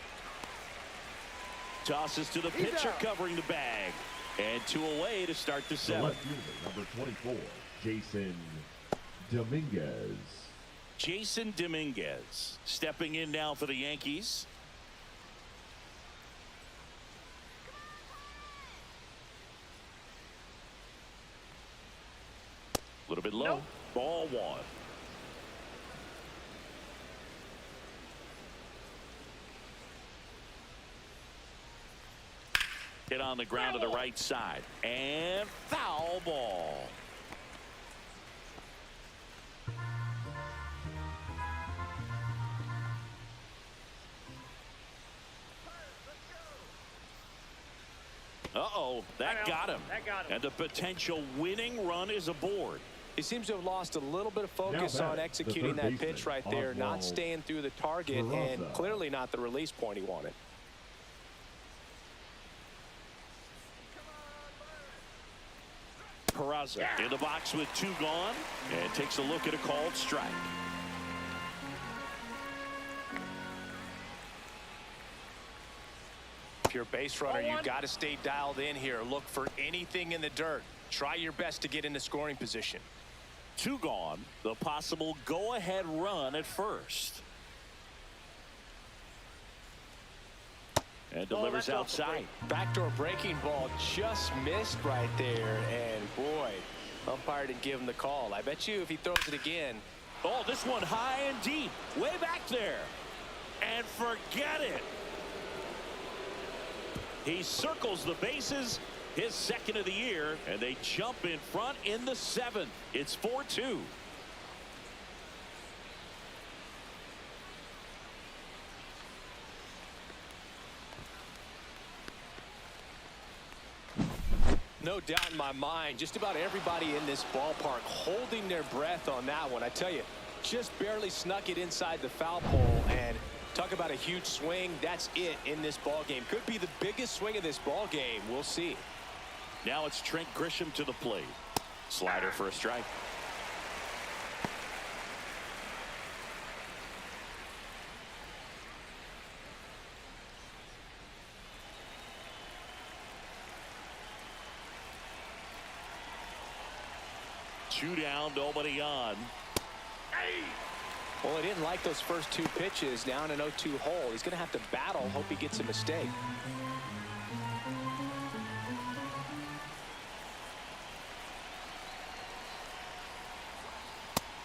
Tosses to the pitcher covering the bag. And 2 away to start the 7th. Left fielder, number 24, Jason Dominguez. Jason Dominguez stepping in now for the Yankees. A little bit low. Nope. Ball 1. Hit on the ground to the right side. And foul ball. Uh-oh, that got him. That got him. And the potential winning run is aboard. He seems to have lost a little bit of focus Now on back, executing the that third pitch right baseman, there, not Oswald staying through the target, and Peraza. clearly not the release point he wanted. Peraza in the box with 2 gone and takes a look at a called strike. If you're a base runner, you got to stay dialed in here. Look for anything in the dirt. Try your best to get into scoring position. 2 gone. The possible go-ahead run at first. And delivers outside. Backdoor breaking ball just missed right there. And boy, umpire didn't give him the call. I bet you if he throws it again. Oh, this one high and deep. Way back there. And forget it. He circles the bases. His 2nd of the year. And they jump in front in the 7th. It's 4-2. No doubt in my mind, just about everybody in this ballpark holding their breath on that one. I tell you, just barely snuck it inside the foul pole, and talk about a huge swing. That's it in this ball game. Could be the biggest swing of this ball game. We'll see. Now it's Trent Grisham to the plate. Slider for a strike. Two down, nobody on. Well, he didn't like those first two pitches down an 0-2 hole. He's going to have to battle, hope he gets a mistake.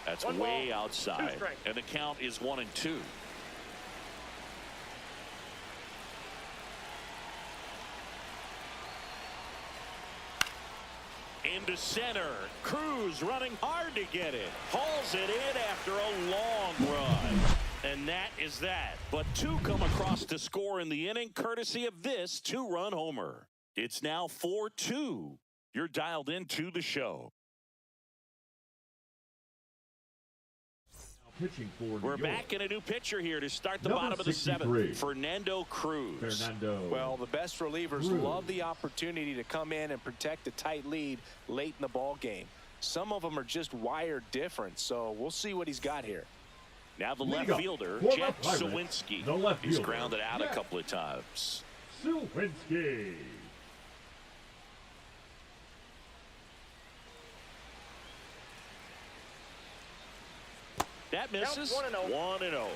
That's way outside, and the count is 1-2. Into center. Cruz running hard to get it. Hauls it in after a long run. And that is that. But two come across to score in the inning, courtesy of this two-run homer. It's now 4-2. You're dialed into the show. Pitching for We're back in a new pitcher here to start the bottom of the seventh. Fernando Cruz. Well, the best relievers love the opportunity to come in and protect a tight lead late in the ball game. Some of them are just wired different, so we'll see what he's got here. Now the left fielder, Jack Sawinski. He's grounded out a couple of times. Sawinski. That misses. 1-0.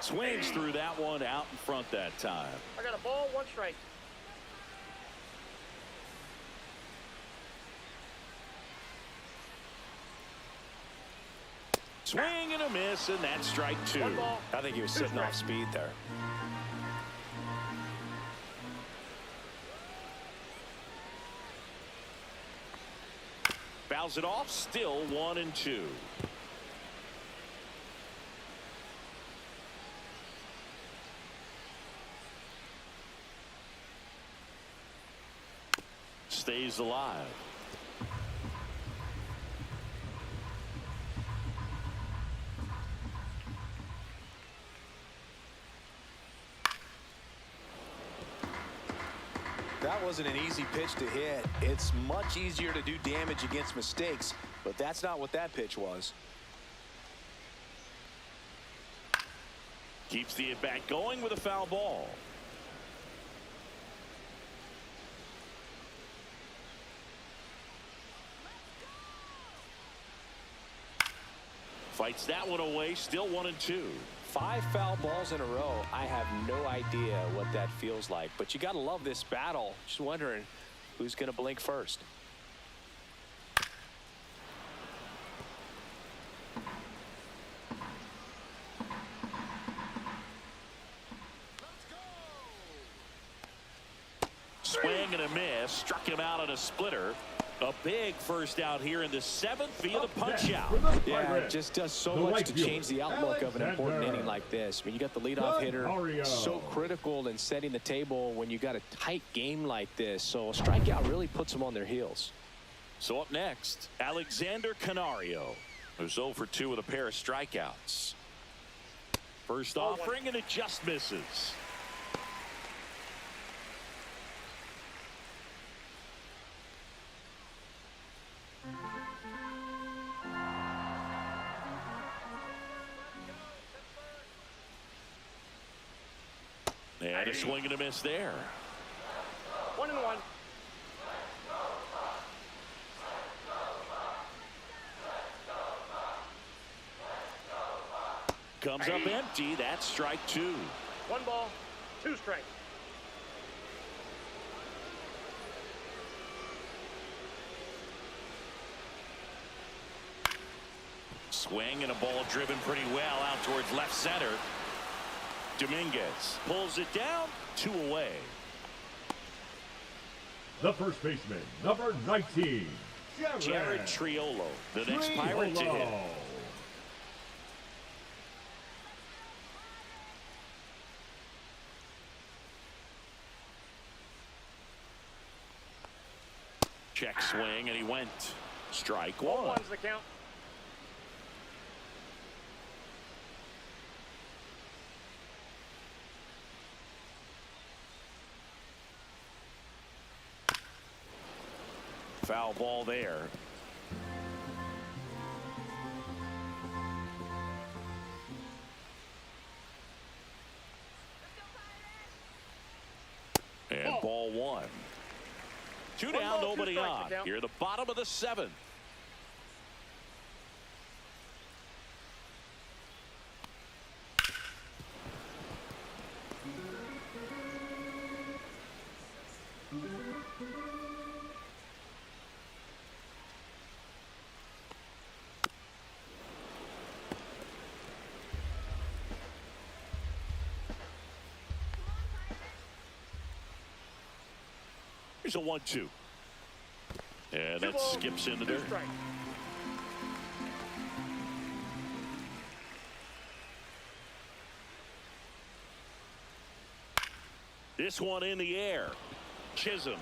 Swings through that one out in front that time. I got a ball, 1 strike. Swing and a miss, and that's strike 2. I think he was sitting off speed there. Fouls it off, still 1-2. Stays alive. That wasn't an easy pitch to hit. It's much easier to do damage against mistakes, but that's not what that pitch was. Keeps the at-bat going with a foul ball. Fights that one away, still 1-2. 5 foul balls in a row. I have no idea what that feels like, but you got to love this battle. Just wondering who's going to blink first. Swing and a miss. Struck him out on a splitter. A big first out here in the 7th via the punch out. Yeah, it just does so much to change the outlook of an important inning like this. I mean, you got the leadoff hitter, so critical in setting the table when you got a tight game like this. So a strikeout really puts them on their heels. So up next, Alexander Canario, who's 0 for 2 with a pair of strikeouts. First offering, and it just misses. And a swing and a miss there. 1-1. Comes up empty. That's strike 2. 1 ball, 2 strikes. Swing and a ball driven pretty well out towards left center. Dominguez pulls it down, 2 away. The first baseman, number 19, Jared Triolo, the next Pirate to hit. Check swing, and he went. Strike 1. 1's the count. Foul ball there. And ball 1. Two One down, ball, two nobody strikes, on. the count. Here at the bottom of the seventh. Here's a 1-2. And that skips into two there. strikes. This one in the air. Chisholm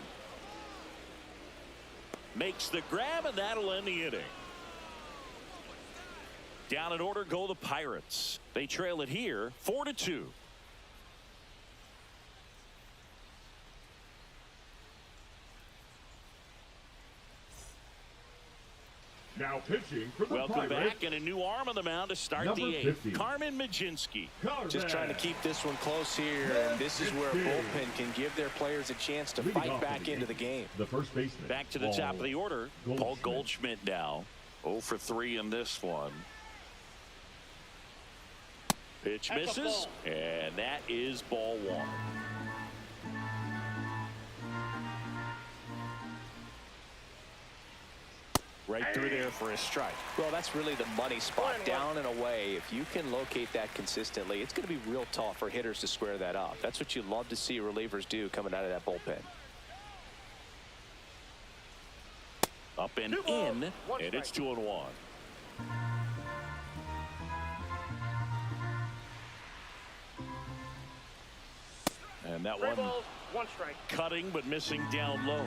makes the grab, and that'll end the inning. Down in order go the Pirates. They trail it here 4-2. Now pitching for the Welcome Pirates. back, and a new arm on the mound to start Number the eighth. 50. Carmen Majinski. Just trying to keep this one close here, and this is where a bullpen can give their players a chance to Leading fight off back the into the game. The first baseman. Back to the top of the order. Paul Goldschmidt now. 0 for 3 in this one. Pitch That's a misses, ball. and that is ball one. Right through there for a strike. Well, that's really the money spot, down and away. If you can locate that consistently, it's going to be real tough for hitters to square that up. That's what you love to see relievers do coming out of that bullpen. Up and Two balls, in, one and it's strike. 2-1. And that Three one balls, one strike. cutting but missing down low.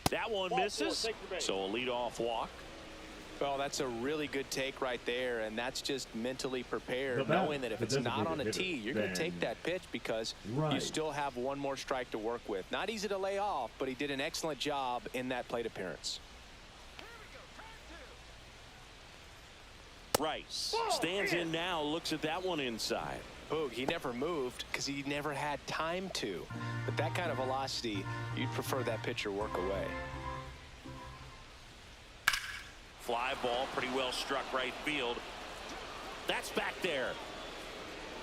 That one Ball four, misses, take your base. so a leadoff walk. Well, that's a really good take right there, and that's just mentally prepared, The batter, knowing that if the it's not on a designated tee, hitter, you're going to Ben take that pitch because you Wright. still have one more strike to work with. Not easy to lay off, but he did an excellent job in that plate appearance. Rice stands in now, looks at that one inside. Boog, he never moved because he never had time to. But that kind of velocity, you'd prefer that pitcher work away. Fly ball, pretty well struck right field. That's back there.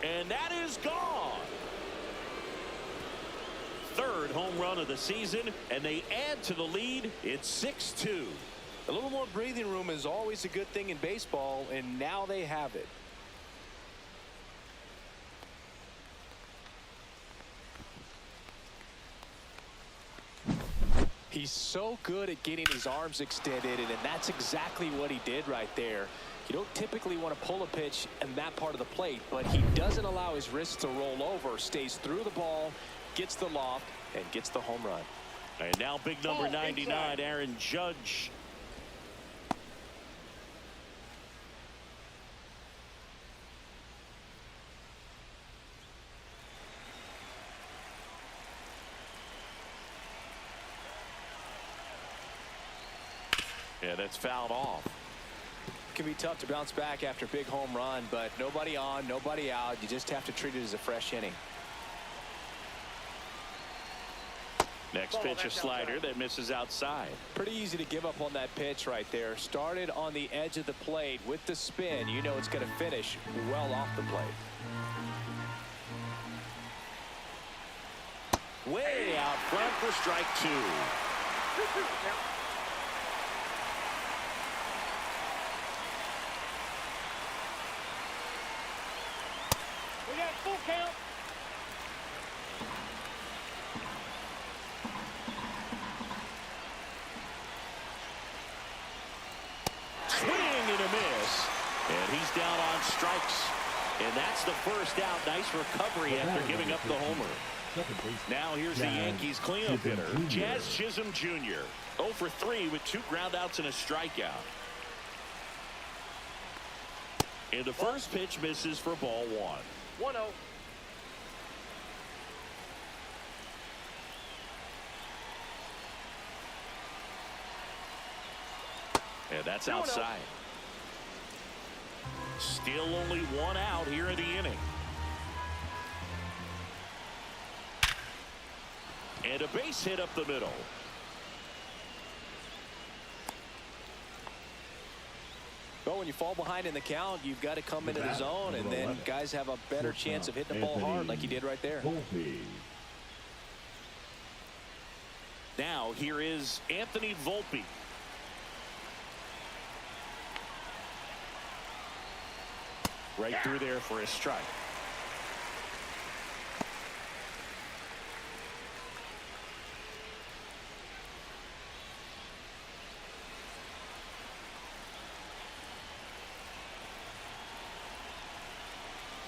And that is gone. Third home run of the season, and they add to the lead. It's 6-2. A little more breathing room is always a good thing in baseball, and now they have it. He's so good at getting his arms extended, and that's exactly what he did right there. You don't typically want to pull a pitch in that part of the plate, but he doesn't allow his wrists to roll over, stays through the ball, gets the loft, and gets the home run. And now big number 99, inside. Aaron Judge. Yeah, that's fouled off. It can be tough to bounce back after a big home run, but nobody on, nobody out. You just have to treat it as a fresh inning. Next Ball, pitch, a that's slider outside. that misses outside. Pretty easy to give up on that pitch right there. Started on the edge of the plate with the spin. You know it's going to finish well off the plate. Way out front for strike two. 2-2 count. We got full count. Swing and a miss. And he's down on strikes. And that's the first out. Nice recovery after giving up the homer. Second baseman. Now here's the Jazz Yankees cleanup Chisholm hitter, Jr. Jazz Chisholm Jr. 0 for 3 with 2 groundouts and a strikeout. And the first pitch misses for ball one. 1-0. And that's 2-0. outside. Still only 1 out here in the inning. And a base hit up the middle. Well, when you fall behind in the count, you've got to come into the zone, and then guys have a better chance of hitting the ball hard like he did right there. Now here is Anthony Volpe. Right through there for a strike.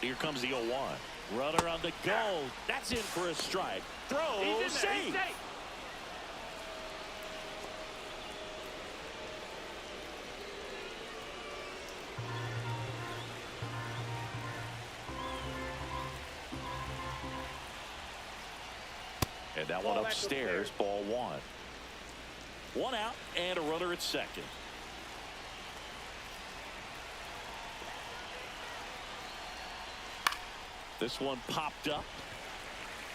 Here comes the 0-1. Runner on the go. That's in for a strike. Throw, save. And that one upstairs, ball 1. 1 out and a runner at second. This one popped up.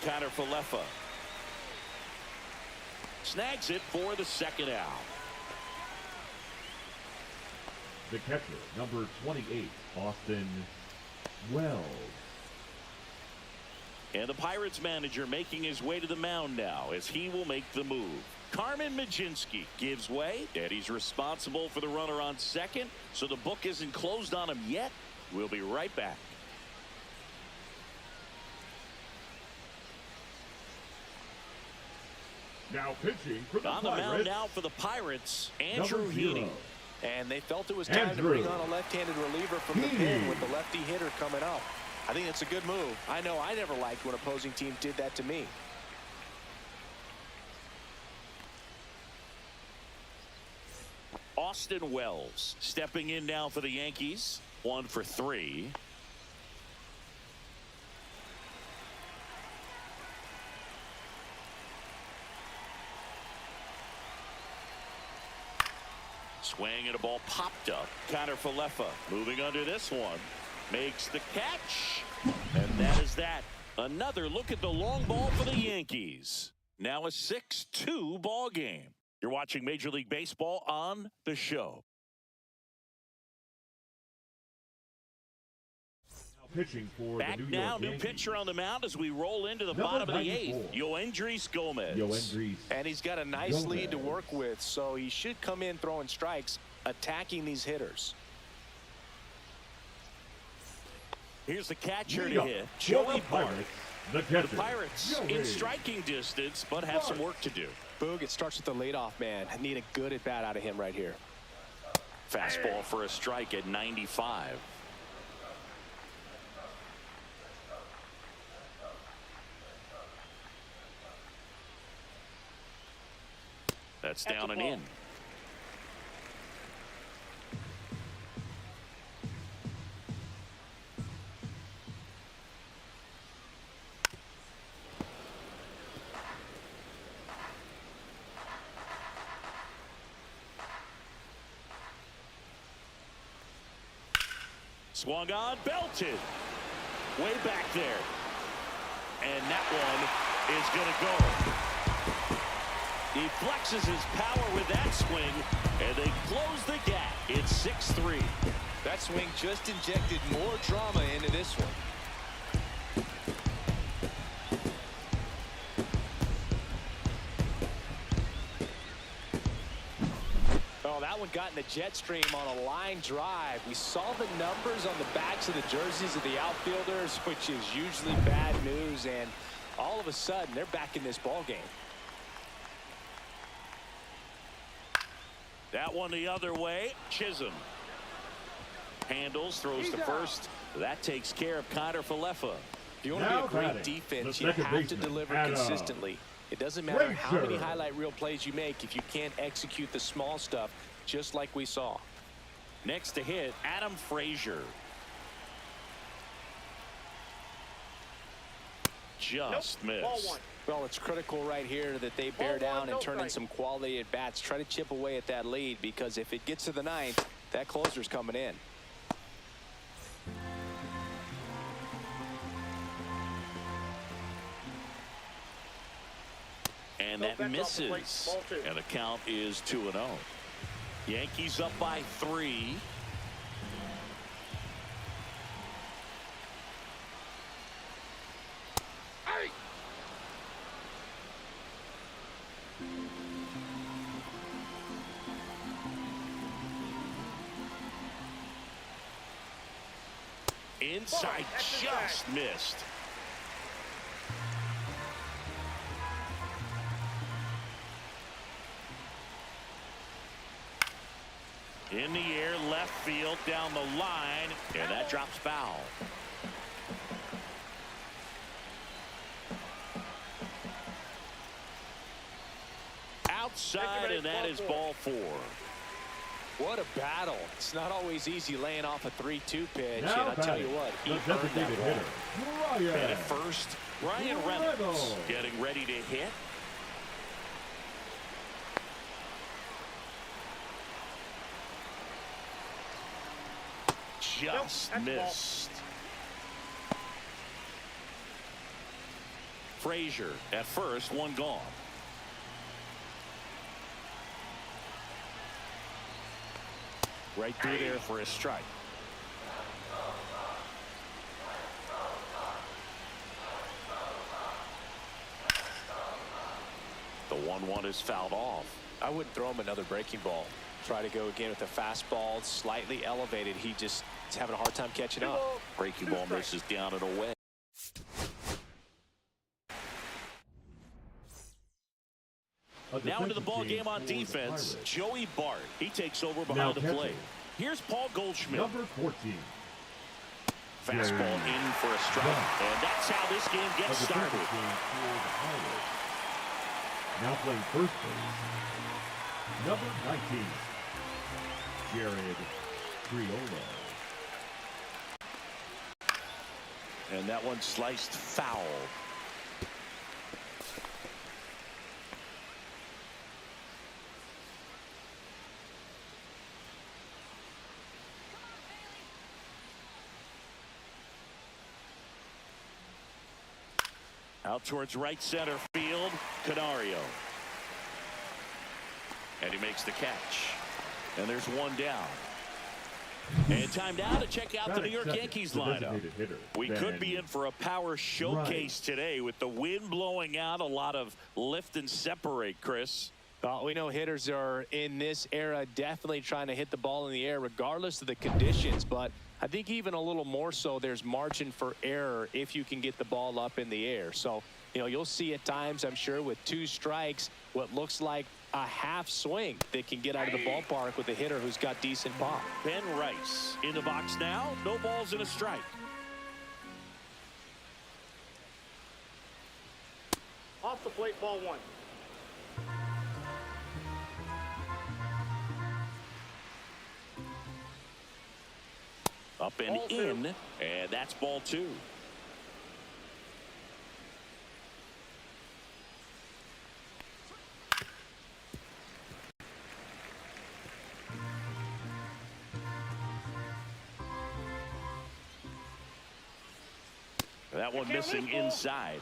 Counter for Lefa. Snags it for the second out. The catcher, number 28, Austin Wells. And the Pirates manager making his way to the mound now as he will make the move. Carmen Majinski gives way, and he's responsible for the runner on second, so the book isn't closed on him yet. We'll be right back. Now pitching for the on the mound now for the Pirates, Andrew Heaney. And they felt it was time to bring on a left-handed reliever from the pen with the lefty hitter coming up. I think it's a good move. I know I never liked when opposing teams did that to me. Austin Wells stepping in now for the Yankees. 1 for 3. Swing and a ball popped up. Counter for Lefa. Moving under this one. Makes the catch. And that is that. Another look at the long ball for the Yankees. Now a 6-2 ball game. You're watching Major League Baseball on The Show. Pitching for back the New now, York new Yankees. Pitcher on the mound as we roll into the bottom of the 8th. Yoendrys Gomez. And he's got a nice lead to work with, so he should come in throwing strikes, attacking these hitters. Here's the catcher to hit, Joey Bart. The Pirates in striking distance, but have some work to do. Boog, it starts with the leadoff man. I need a good at-bat out of him right here. Fastball for a strike at 95. That's down and in. Swung on, belted. Way back there. And that one is going to go. He flexes his power with that swing, and they close the gap. It's 6-3. That swing just injected more drama into this one. Oh, that one got in the jet stream on a line drive. We saw the numbers on the backs of the jerseys of the outfielders, which is usually bad news, and all of a sudden, they're back in this ball game. That one the other way. Chisholm handles, throws to first. That takes care of Connor Falefa. If you want to be a great defense, you have to deliver consistently. It doesn't matter how many highlight reel plays you make if you can't execute the small stuff, just like we saw. Next to hit, Adam Frazier. Just missed. Well, it's critical right here that they bear down and turn in some quality at bats. Try to chip away at that lead, because if it gets to the 9th, that closer's coming in. And that misses. And the count is 2-0. Yankees up by 3. Inside, just missed. In the air, left field, down the line, and that drops foul. Outside, and that is ball 4. What a battle. It's not always easy laying off a 3-2 pitch, Now and I'll tell you what, he the earned that designated ball. hitter, And at first, Brian Reynolds getting ready to hit. Just missed. Frazier at first, one gone. Right through there for a strike. The 1-1 is fouled off. I wouldn't throw him another breaking ball. Try to go again with the fastball, slightly elevated. He just is having a hard time catching up. Breaking ball misses down and away. Now into the ball game on defense, Joey Bart. He takes over behind the plate. Here's Paul Goldschmidt. Number 14. Fastball in for a strike. And that's how this game gets started. Now playing first base, number 19, Jared Triolo. And that one sliced foul. Out towards right center field, Canario. And he makes the catch. And there's one down. And time now to check out the New York Yankees lineup. We could be in for a power showcase today with the wind blowing out, a lot of lift and separate, Chris. Well, we know hitters are in this era definitely trying to hit the ball in the air regardless of the conditions, but I think even a little more so there's margin for error if you can get the ball up in the air. So, you know, you'll see at times, I'm sure, with 2 strikes, what looks like a half swing that can get out of the ballpark with a hitter who's got decent pop. Ben Rice in the box now. No balls and a strike. Off the plate, ball 1. Up and Ball in, 2. and that's ball 2. That one missing inside.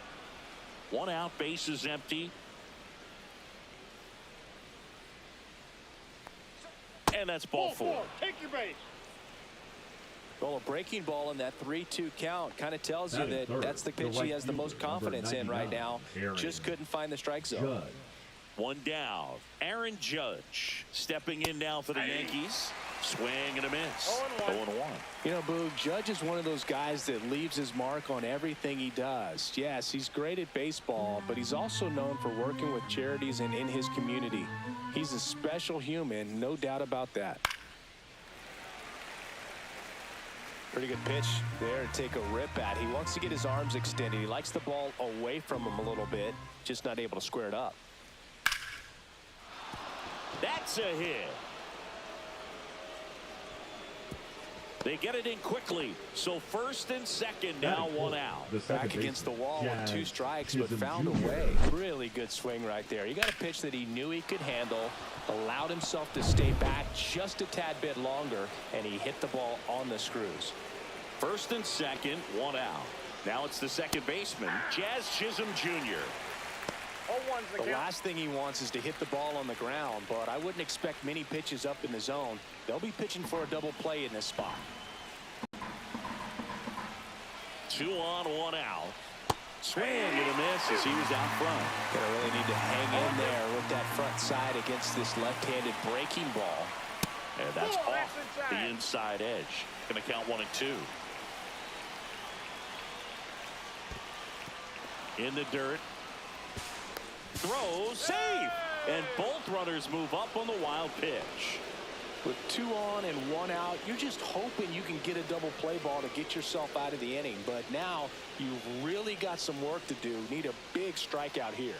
1 out, base is empty. And that's ball 4. Take your base. Well, a breaking ball in that 3-2 count kind of tells you that that's the pitch he has the most confidence in right now. Just couldn't find the strike zone. 1 down. Aaron Judge stepping in now for the Yankees. Swing and a miss. 0-1. You know, Boog, Judge is one of those guys that leaves his mark on everything he does. Yes, he's great at baseball, but he's also known for working with charities and in his community. He's a special human, no doubt about that. Pretty good pitch there to take a rip at. He wants to get his arms extended. He likes the ball away from him a little bit, just not able to square it up. That's a hit. They get it in quickly. So first and second, now 1 out. Back against the wall with 2 strikes, but found a way. Really good swing right there. You got a pitch that he knew he could handle, allowed himself to stay back just a tad bit longer, and he hit the ball on the screws. First and second, 1 out. Now it's the second baseman, Jazz Chisholm Jr. 0-1's the The count. last thing he wants is to hit the ball on the ground, but I wouldn't expect many pitches up in the zone. They'll be pitching for a double play in this spot. 2 on, 1 out. Swing and a miss as he was out front. Gonna really need to hang in there with that front side against this left-handed breaking ball. And that's Oh, off that's the inside. inside edge. Going to count 1 and 2. In the dirt. Throw, safe. And both runners move up on the wild pitch. With 2 on and 1 out, you're just hoping you can get a double play ball to get yourself out of the inning. But now you've really got some work to do. Need a big strikeout here.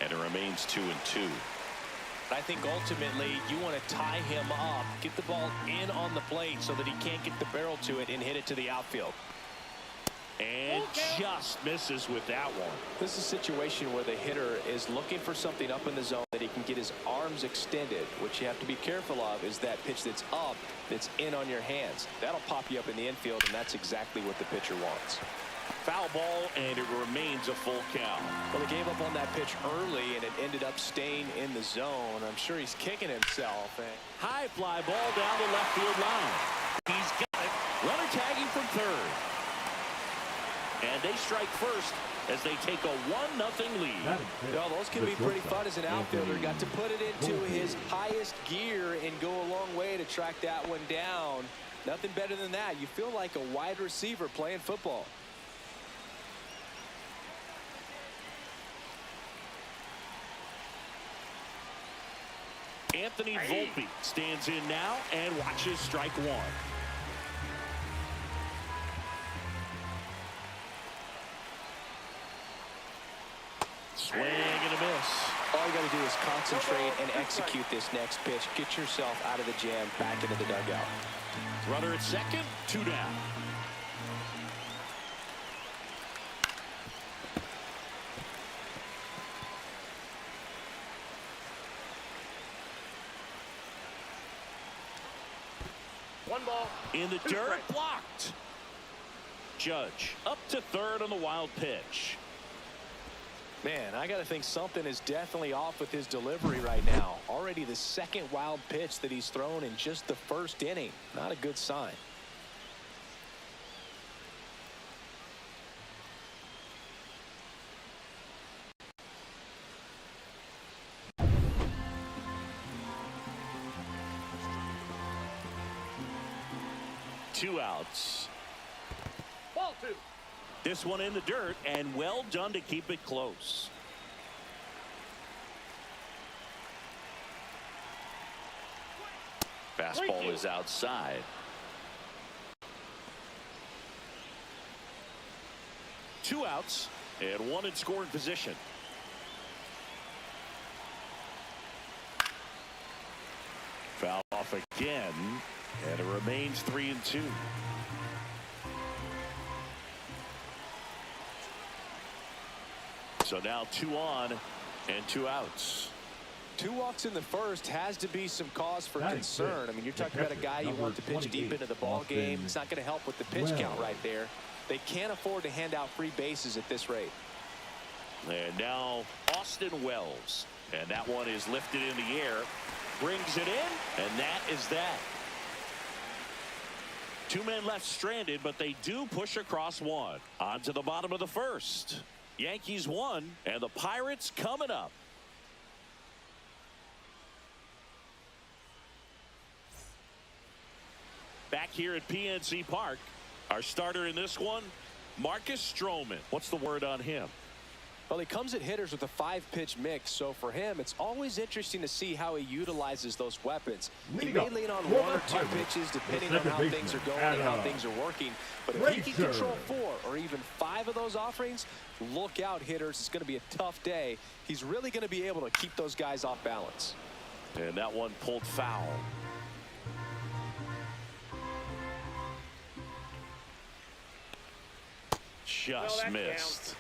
And it remains 2 and 2. I think ultimately you want to tie him up, get the ball in on the plate so that he can't get the barrel to it and hit it to the outfield. And just misses with that one. This is a situation where the hitter is looking for something up in the zone that he can get his arms extended. What you have to be careful of is that pitch that's up, that's in on your hands. That'll pop you up in the infield, and that's exactly what the pitcher wants. Foul ball, and it remains a full count. Well, he gave up on that pitch early, and it ended up staying in the zone. I'm sure he's kicking himself. High fly ball down the left field line. He's got it. Runner tagging from third. And they strike first as they take a 1-0 lead. Well, those can be pretty fun as an outfielder. Got to put it into his highest gear and go a long way to track that one down. Nothing better than that. You feel like a wide receiver playing football. Anthony Volpe stands in now and watches strike 1. Swing and a miss. All you got to do is concentrate and execute this next pitch. Get yourself out of the jam, back into the dugout. Runner at second, 2 down. One ball. In the 2 dirt, strikes. blocked. Judge up to third on the wild pitch. Man, I got to think something is definitely off with his delivery right now. Already the second wild pitch that he's thrown in just the first inning. Not a good sign. Two outs. Ball 2. This one in the dirt, and well done to keep it close. Fastball is outside. 2 outs and 1 in scoring position. Foul off again, and it remains 3 and 2. So now 2 on and 2 outs. 2 walks in the first has to be some cause for concern. I mean, you're talking about a guy you want to pitch deep into the ball game. It's not going to help with the pitch count right there. They can't afford to hand out free bases at this rate. And now Austin Wells, and that one is lifted in the air, brings it in, and that is that. 2 men left stranded, but they do push across 1. On to the bottom of the first. Yankees 1, and the Pirates coming up. Back here at PNC Park, our starter in this one, Marcus Stroman. What's the word on him? Well, he comes at hitters with a 5-pitch mix, so for him, it's always interesting to see how he utilizes those weapons. He may lean on 1 or 2 pitches depending on how things are going and how things are working. But if he can control 4 or even 5 of those offerings, look out, hitters. It's going to be a tough day. He's really going to be able to keep those guys off balance. And that one pulled foul. Just missed.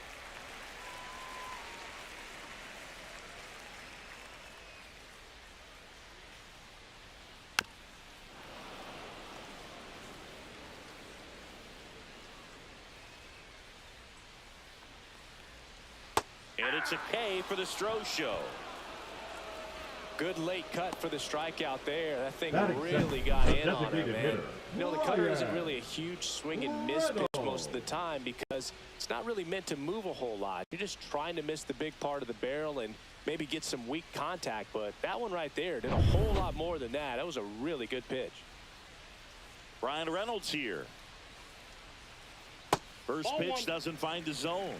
And it's a K for the Stroh Show. Good late cut for the strikeout there. That thing really got in on him, man. You know, the cutter isn't really a huge swing and miss pitch most of the time because it's not really meant to move a whole lot. You're just trying to miss the big part of the barrel and maybe get some weak contact. But that one right there did a whole lot more than that. That was a really good pitch. Brian Reynolds here. First pitch doesn't find the zone.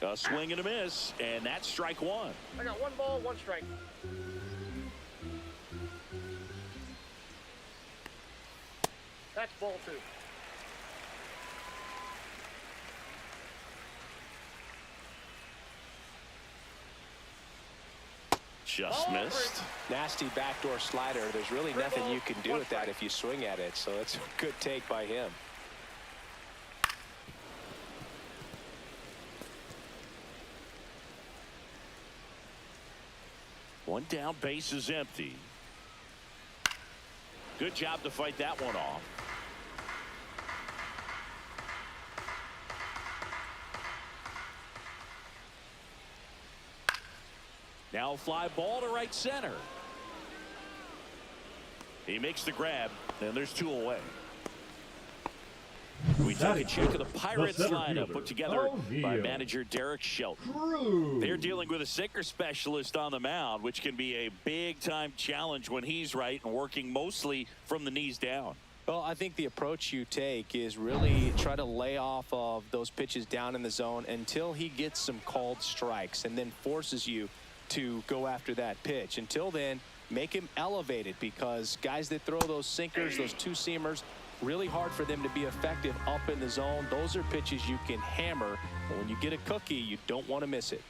A swing and a miss, and that's strike one. I got 1 ball, 1 strike. That's ball 2. Just missed. Nasty backdoor slider. There's really nothing you can do with that if you swing at it. So it's a good take by him. One down, base is empty. Good job to fight that one off. Now a fly ball to right center. He makes the grab, and there's 2 away. We take a check of the Pirates lineup put together by manager Derek Shelton. They're dealing with a sinker specialist on the mound, which can be a big-time challenge when he's right and working mostly from the knees down. Well, I think the approach you take is really try to lay off of those pitches down in the zone until he gets some called strikes and then forces you to go after that pitch. Until then, make him elevated because guys that throw those sinkers, those 2-seamers, really hard for them to be effective up in the zone. Those are pitches you can hammer. But when you get a cookie, you don't want to miss it.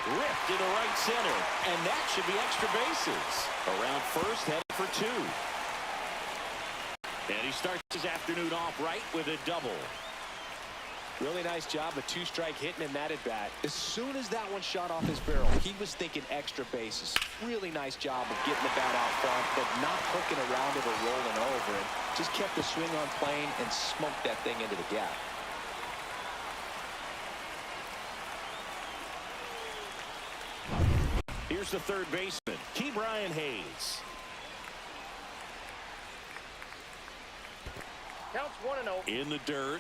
Ripped into right center, and that should be extra bases. Around first, headed for 2. And he starts his afternoon off right with a double. Really nice job of 2-strike hitting in that at bat. As soon as that one shot off his barrel, he was thinking extra bases. Really nice job of getting the bat out front, but not hooking around it or rolling over it. Just kept the swing on plane and smoked that thing into the gap. Here's the third baseman, Brian Hayes. Counts 1-0. In the dirt.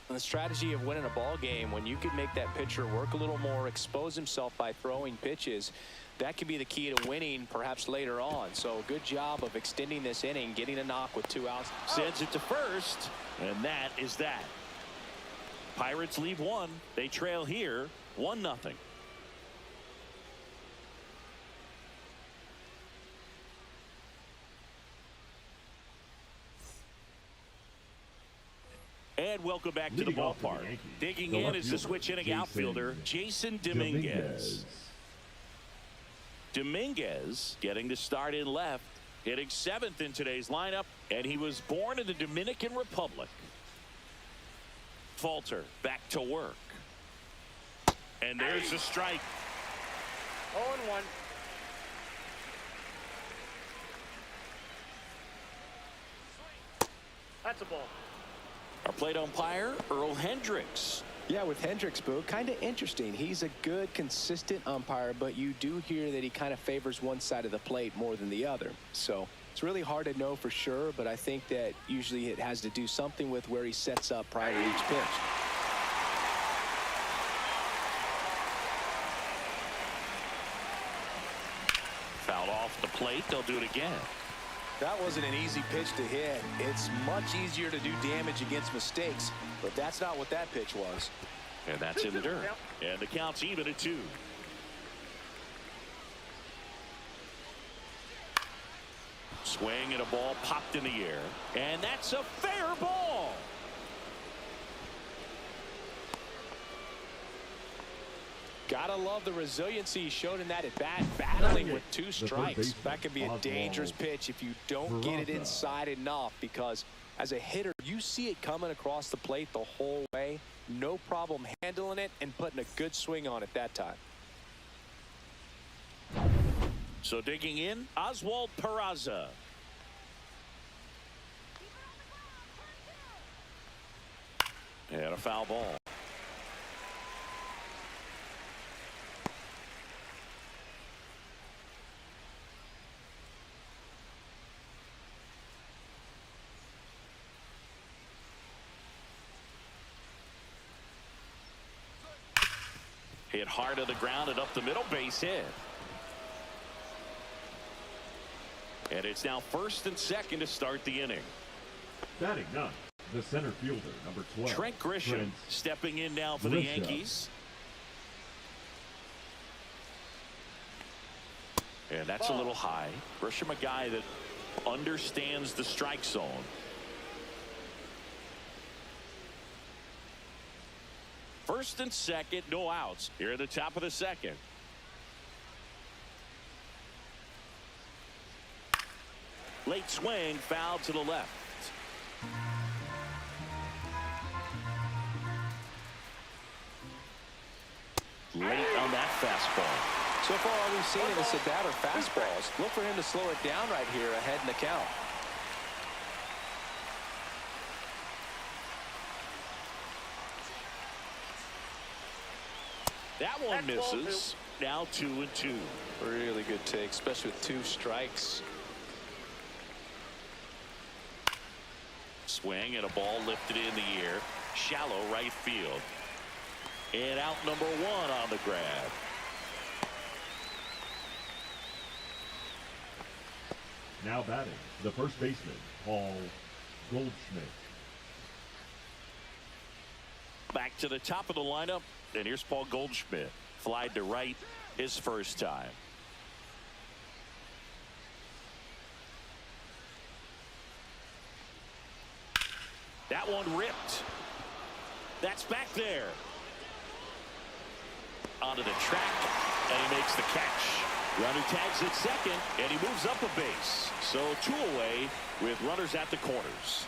The strategy of winning a ball game, when you can make that pitcher work a little more, expose himself by throwing pitches, that can be the key to winning perhaps later on. So good job of extending this inning, getting a knock with 2 outs. Sends it to first, and that is that. Pirates leave 1. They trail here 1-0. And welcome back to the ballpark. Digging in is the switch inning outfielder, Jason Dominguez. Dominguez getting to start in left, hitting 7th in today's lineup, and he was born in the Dominican Republic. Falter back to work. And there's a strike. 0-1. That's a ball. Our plate umpire, Earl Hendricks. Yeah, with Hendricks, Boo, kind of interesting. He's a good, consistent umpire, but you do hear that he kind of favors one side of the plate more than the other. So it's really hard to know for sure, but I think that usually it has to do something with where he sets up prior to each pitch. Fouled off the plate. They'll do it again. That wasn't an easy pitch to hit. It's much easier to do damage against mistakes, but that's not what that pitch was. And that's in the dirt. And the count's even at 2. Swing and a ball popped in the air. And that's a fair ball. Gotta love the resiliency he showed in that at bat, battling with 2 strikes. That could be a dangerous pitch if you don't get it inside enough, because as a hitter, you see it coming across the plate the whole way. No problem handling it and putting a good swing on it that time. So digging in, Oswald Peraza. And a foul ball. Hit hard to the ground and up the middle, base hit. And it's now first and second to start the inning. Batting ninth, the center fielder, number 12. Trent Grisham stepping in now for the Yankees. And that's a little high. Grisham, a guy that understands the strike zone. First and second, no outs here at the top of the second. Late swing, foul to the left. Late on that fastball. So far, all we've seen in this at-bat are fastballs. Look for him to slow it down right here ahead in the count. That one misses. Now 2-2. Really good take, especially with 2 strikes. Swing and a ball lifted in the air. Shallow right field. And out number 1 on the grab. Now batting, the first baseman, Paul Goldschmidt. Back to the top of the lineup. And here's Paul Goldschmidt. Flied to right his first time. That one ripped. That's back there. Onto the track, and he makes the catch. Runner tags at second, and he moves up a base. So 2 away with runners at the corners.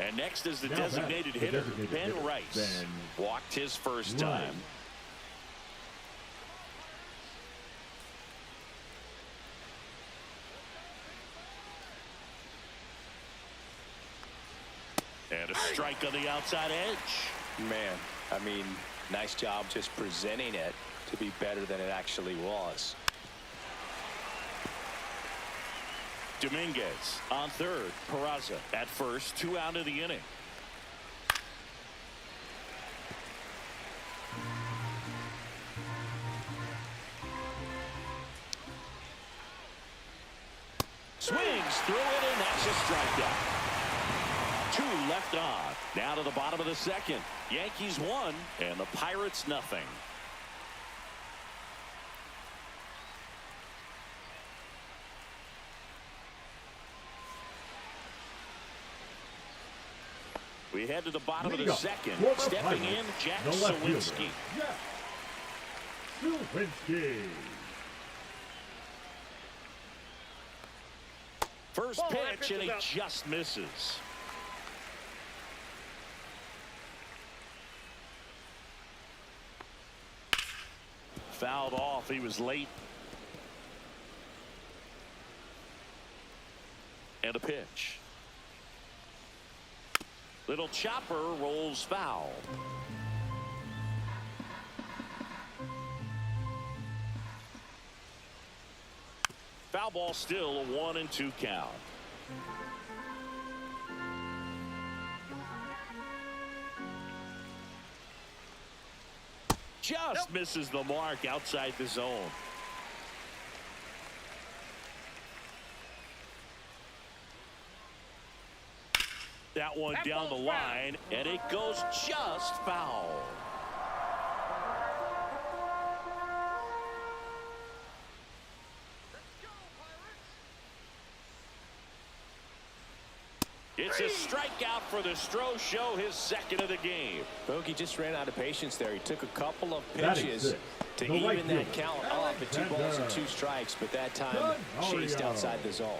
And next is the designated hitter, Ben Rice. Walked his first time. And a strike on the outside edge. Man, I mean, nice job just presenting it to be better than it actually was. Dominguez on third. Peraza at first. 2 out of the inning. Swings through it, and that's a strikeout. 2 left on. Now to the bottom of the second. Yankees 1 and the Pirates nothing. We head to the bottom of the second. Stepping in, Jack Sawinski. Sawinski. First pitch, and he just misses. Fouled off. He was late. And a pitch. Little chopper rolls foul. Foul ball, still a 1-2 count. Just misses the mark outside the zone. That one down the line, and it goes just foul. It's a strikeout for the Stro Show, his second of the game. Bogey just ran out of patience there. He took a couple of pitches to even that count up at 2 balls and 2 strikes, but that time chased outside the zone.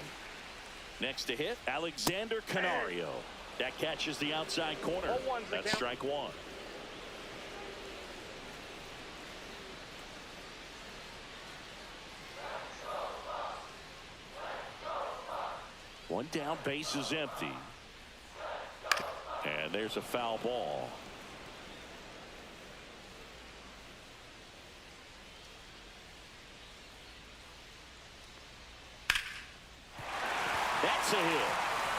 Next to hit, Alexander Canario. That catches the outside corner. That's strike 1. One down, base is empty. And there's a foul ball. That's a hit.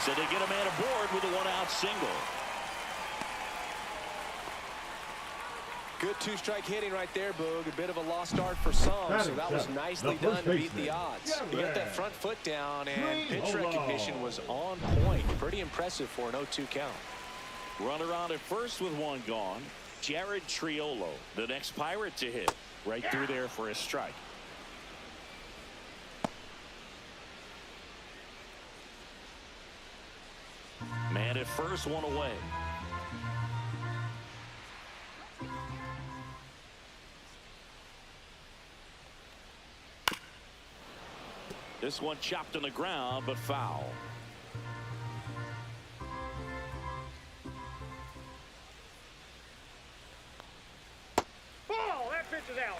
So they get a man aboard with a 1-out single. Good 2-strike hitting right there, Boog. A bit of a lost start for some, so that was nicely done to beat the odds. He got that front foot down, and pitch recognition was on point. Pretty impressive for an 0-2 count. Runner on at first with 1 gone. Jared Triolo, the next Pirate to hit. Right through there for a strike. Man at first, 1 away. This one chopped on the ground, but foul. Ball! That pitch is out.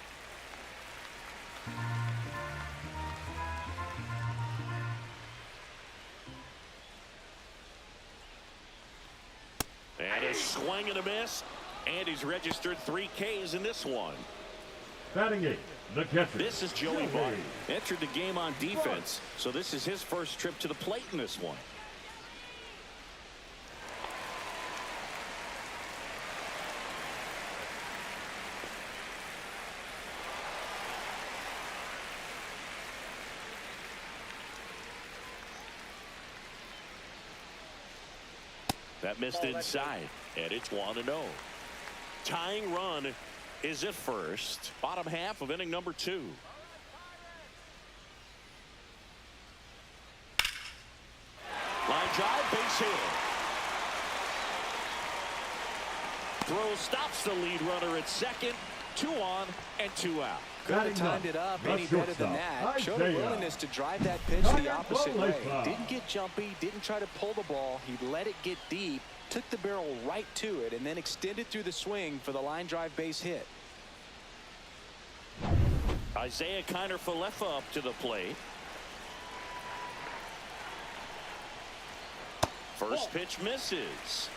And a swing and a miss. And he's registered 3 Ks in this one. Batting 8, the catcher. This is Joey Votto. Entered the game on defense, so this is his first trip to the plate in this one. That missed inside, and it's 1-0. Tying run is at first. Bottom half of inning number 2. Line drive, base hit. Throw stops the lead runner at second. 2 on and 2 out. Couldn't have timed it up any better than that. Showed a willingness to drive that pitch the opposite way. Didn't get jumpy, didn't try to pull the ball. He let it get deep, took the barrel right to it, and then extended through the swing for the line drive base hit. Isaiah Kiner-Falefa up to the plate. First pitch misses.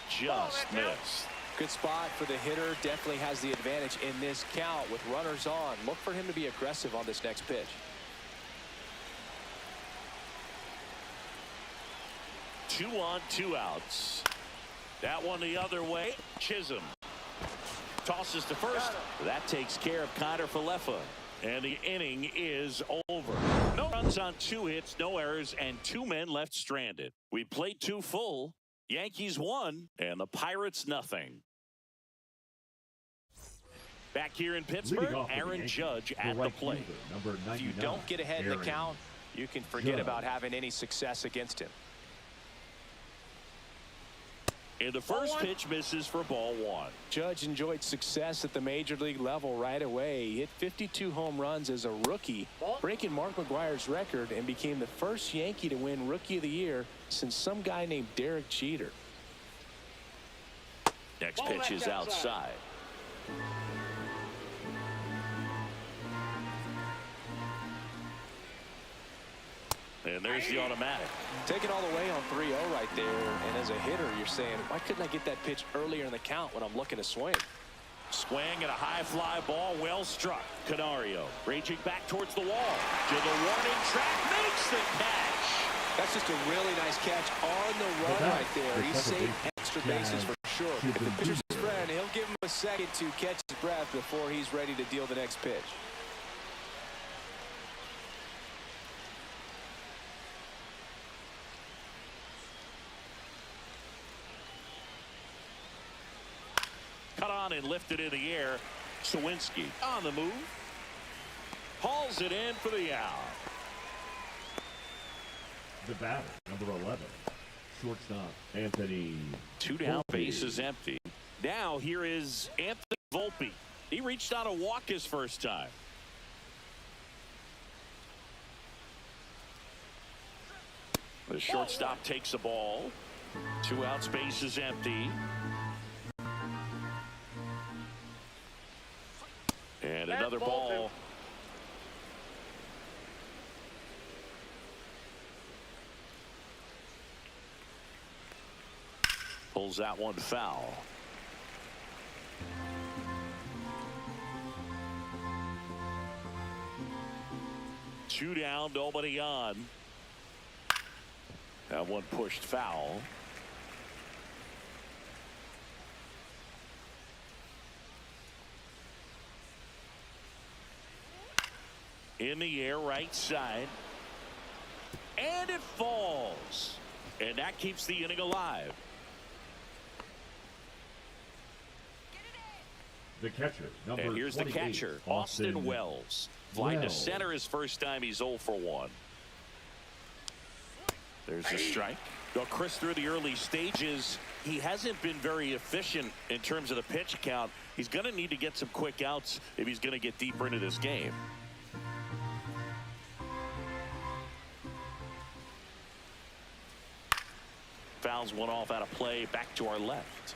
Just missed. Good spot for the hitter. Definitely has the advantage in this count with runners on. Look for him to be aggressive on this next pitch. 2 on, 2 outs. That one the other way. Chisholm tosses to first. That takes care of Kiner-Falefa. And the inning is over. No runs on 2 hits, no errors, and 2 men left stranded. We played 2 full. Yankees 1 and the Pirates nothing. Back here in Pittsburgh, Aaron Judge at the plate. If you don't get ahead in the count, you can forget about having any success against him. And the first pitch misses for ball 1. Judge enjoyed success at the major league level right away. He hit 52 home runs as a rookie, breaking Mark McGwire's record, and became the first Yankee to win Rookie of the Year since some guy named Derek Jeter. Next pitch is outside. And there's the automatic. Taking all the way on 3-0 right there. And as a hitter, you're saying, why couldn't I get that pitch earlier in the count when I'm looking to swing? Swing and a high fly ball, well struck. Canario raging back towards the wall. To the warning track, makes the catch. That's just a really nice catch on the run right there. He saved extra bases for sure. If the pitcher's spread, he'll give him a second to catch his breath before he's ready to deal the next pitch. and lifted in the air. Sawinski on the move. Hauls it in for the out. The batter, number 11, shortstop Anthony. 2 down, Volpe. base is empty. Now here is Anthony Volpe. He reached on a walk his first time. The shortstop takes the ball. 2 outs, base is empty. And another ball. Pulls that one foul. Two down, nobody on. That one pushed foul. In the air, right side. And it falls. And that keeps the inning alive. The catcher, number And here's the 28, catcher, Austin Wells. Flying to center his first time. He's 0 for 1. There's a strike. Well, Chris, through the early stages, he hasn't been very efficient in terms of the pitch count. He's going to need to get some quick outs if he's going to get deeper into this game. Fouls one off out of play. Back to our left.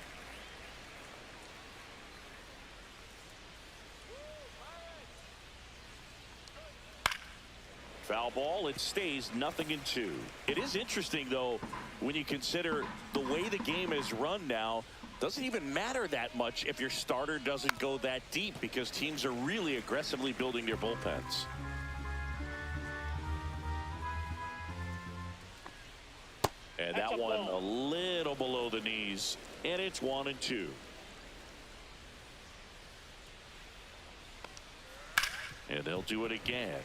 Foul ball. It stays 0-2. It is interesting, though, when you consider the way the game is run now. Doesn't even matter that much if your starter doesn't go that deep, because teams are really aggressively building their bullpens. And that one a little below the knees, and it's 1-2. And they'll do it again.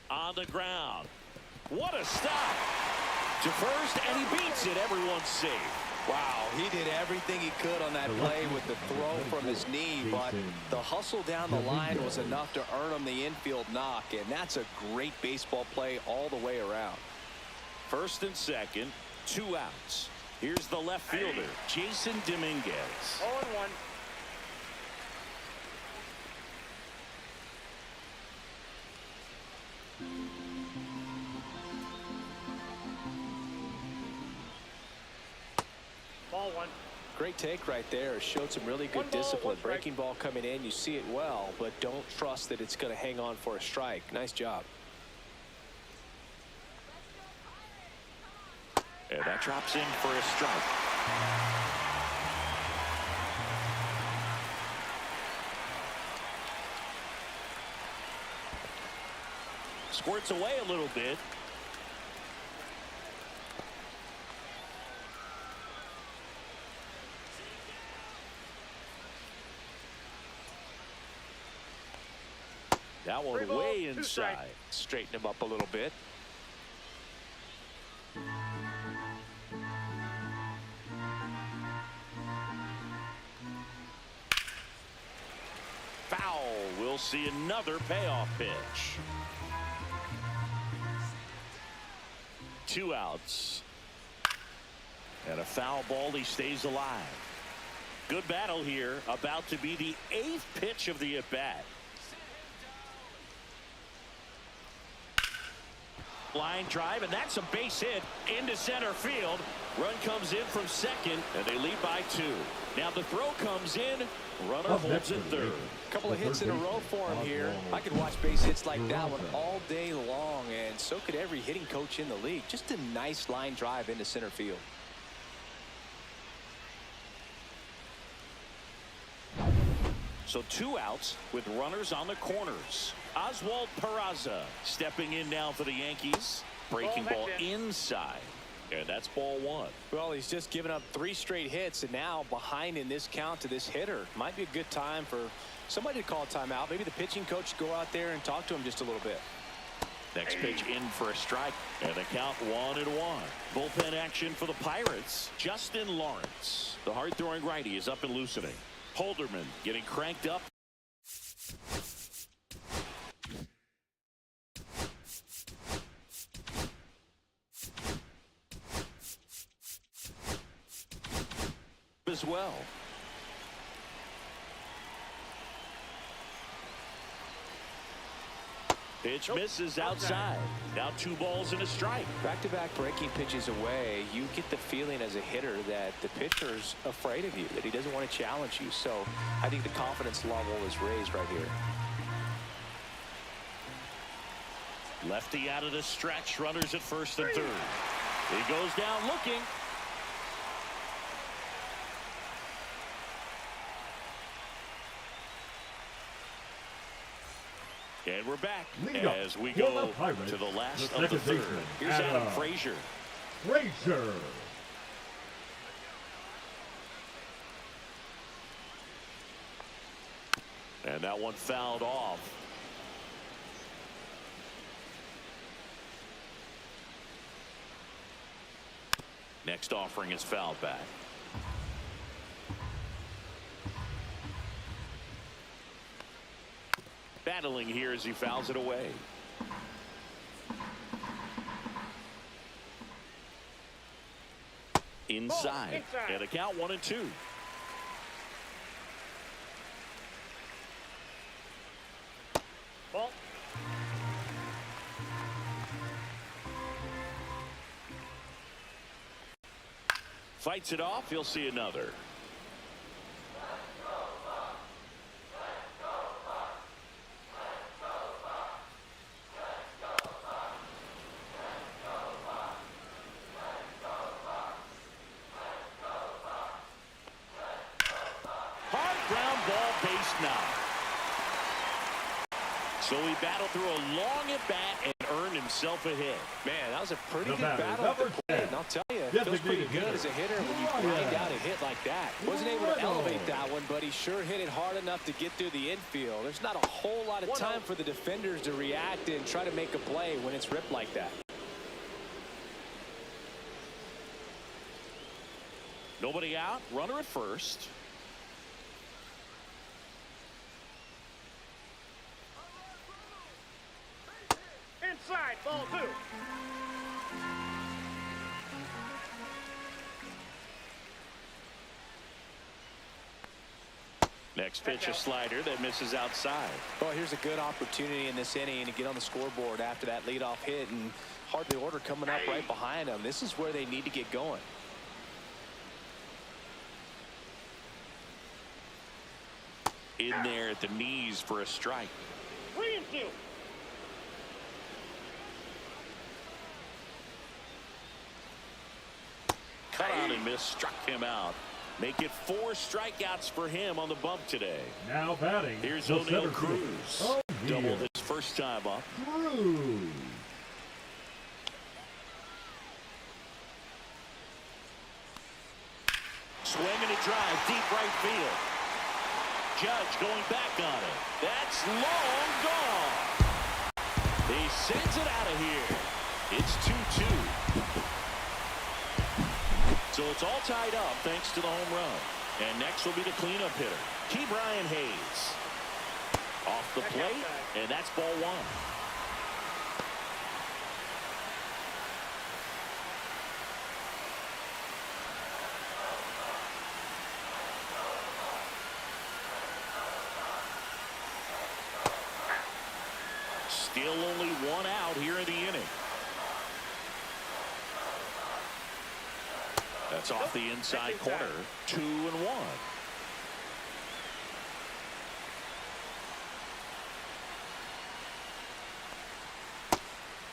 On the ground. What a stop. To first, and he beats it. Everyone's safe. Wow, he did everything he could on that play with the throw from his knee, but the hustle down the line was enough to earn him the infield knock, and that's a great baseball play all the way around. First and second, 2 outs. Here's the left fielder, Jason Dominguez. 0-1. Ball 1. Great take right there. Showed some really good discipline. Breaking ball coming in, you see it well, but don't trust that it's going to hang on for a strike. Nice job. And that drops in for a strike. Squirts away a little bit. That one way inside. Straighten him up a little bit. Foul. We'll see another payoff pitch. 2 outs. And a foul ball. He stays alive. Good battle here. About to be the 8th pitch of the at-bat. Line drive, and that's a base hit into center field. Run comes in from second, and they lead by 2. Now the throw comes in. Runner holds it third. A couple of hits in a row for him here. I could watch base hits like that one all day long, and so could every hitting coach in the league. Just a nice line drive into center field. So 2 outs with runners on the corners. Oswald Peraza stepping in now for the Yankees. Breaking ball inside. And that's ball 1. Well, he's just given up 3 straight hits, and now behind in this count to this hitter. Might be a good time for somebody to call a timeout. Maybe the pitching coach go out there and talk to him just a little bit. Next pitch in for a strike. And the count 1-1. Bullpen action for the Pirates. Justin Lawrence. The hard-throwing righty is up and loosening. Holderman getting cranked up. As well. Pitch misses outside. Now 2 balls and a strike. Back-to-back breaking pitches away, you get the feeling as a hitter that the pitcher's afraid of you, that he doesn't want to challenge you. So I think the confidence level is raised right here. Lefty out of the stretch. Runners at first and third. He goes down looking. And we're back as we go to the last of the third. Here's Adam Frazier. And that one fouled off. Next offering is fouled back. Battling here as he fouls it away. Inside. And a count 1-2. Ball. Fights it off. He'll see another. So he battled through a long at bat and earned himself a hit. Man, that was a pretty good battle at the plate. And I'll tell you, it feels pretty good as a hitter when you grind out a hit like that. Wasn't able to elevate that one, but he sure hit it hard enough to get through the infield. There's not a whole lot of time for the defenders to react and try to make a play when it's ripped like that. Nobody out. Runner at first. Inside, ball 2. Next pitch, a slider that misses outside. Well, here's a good opportunity in this inning to get on the scoreboard after that leadoff hit, and hardly order coming up right behind them. This is where they need to get going. In there at the knees for a strike. 3-2. Cut on and miss, struck him out. Make it 4 strikeouts for him on the bump today. Now batting. Here's O'Neal Cruz. Doubled his first time up. Cruz. Swinging a drive, deep right field. Judge going back on it. That's long gone. He sends it out of here. It's 2-2. So it's all tied up thanks to the home run. And next will be the cleanup hitter, Ke'Bryan Hayes. Off the plate, and that's ball 1. Still only 1 out here in the inning. That's off the inside corner. 2-1.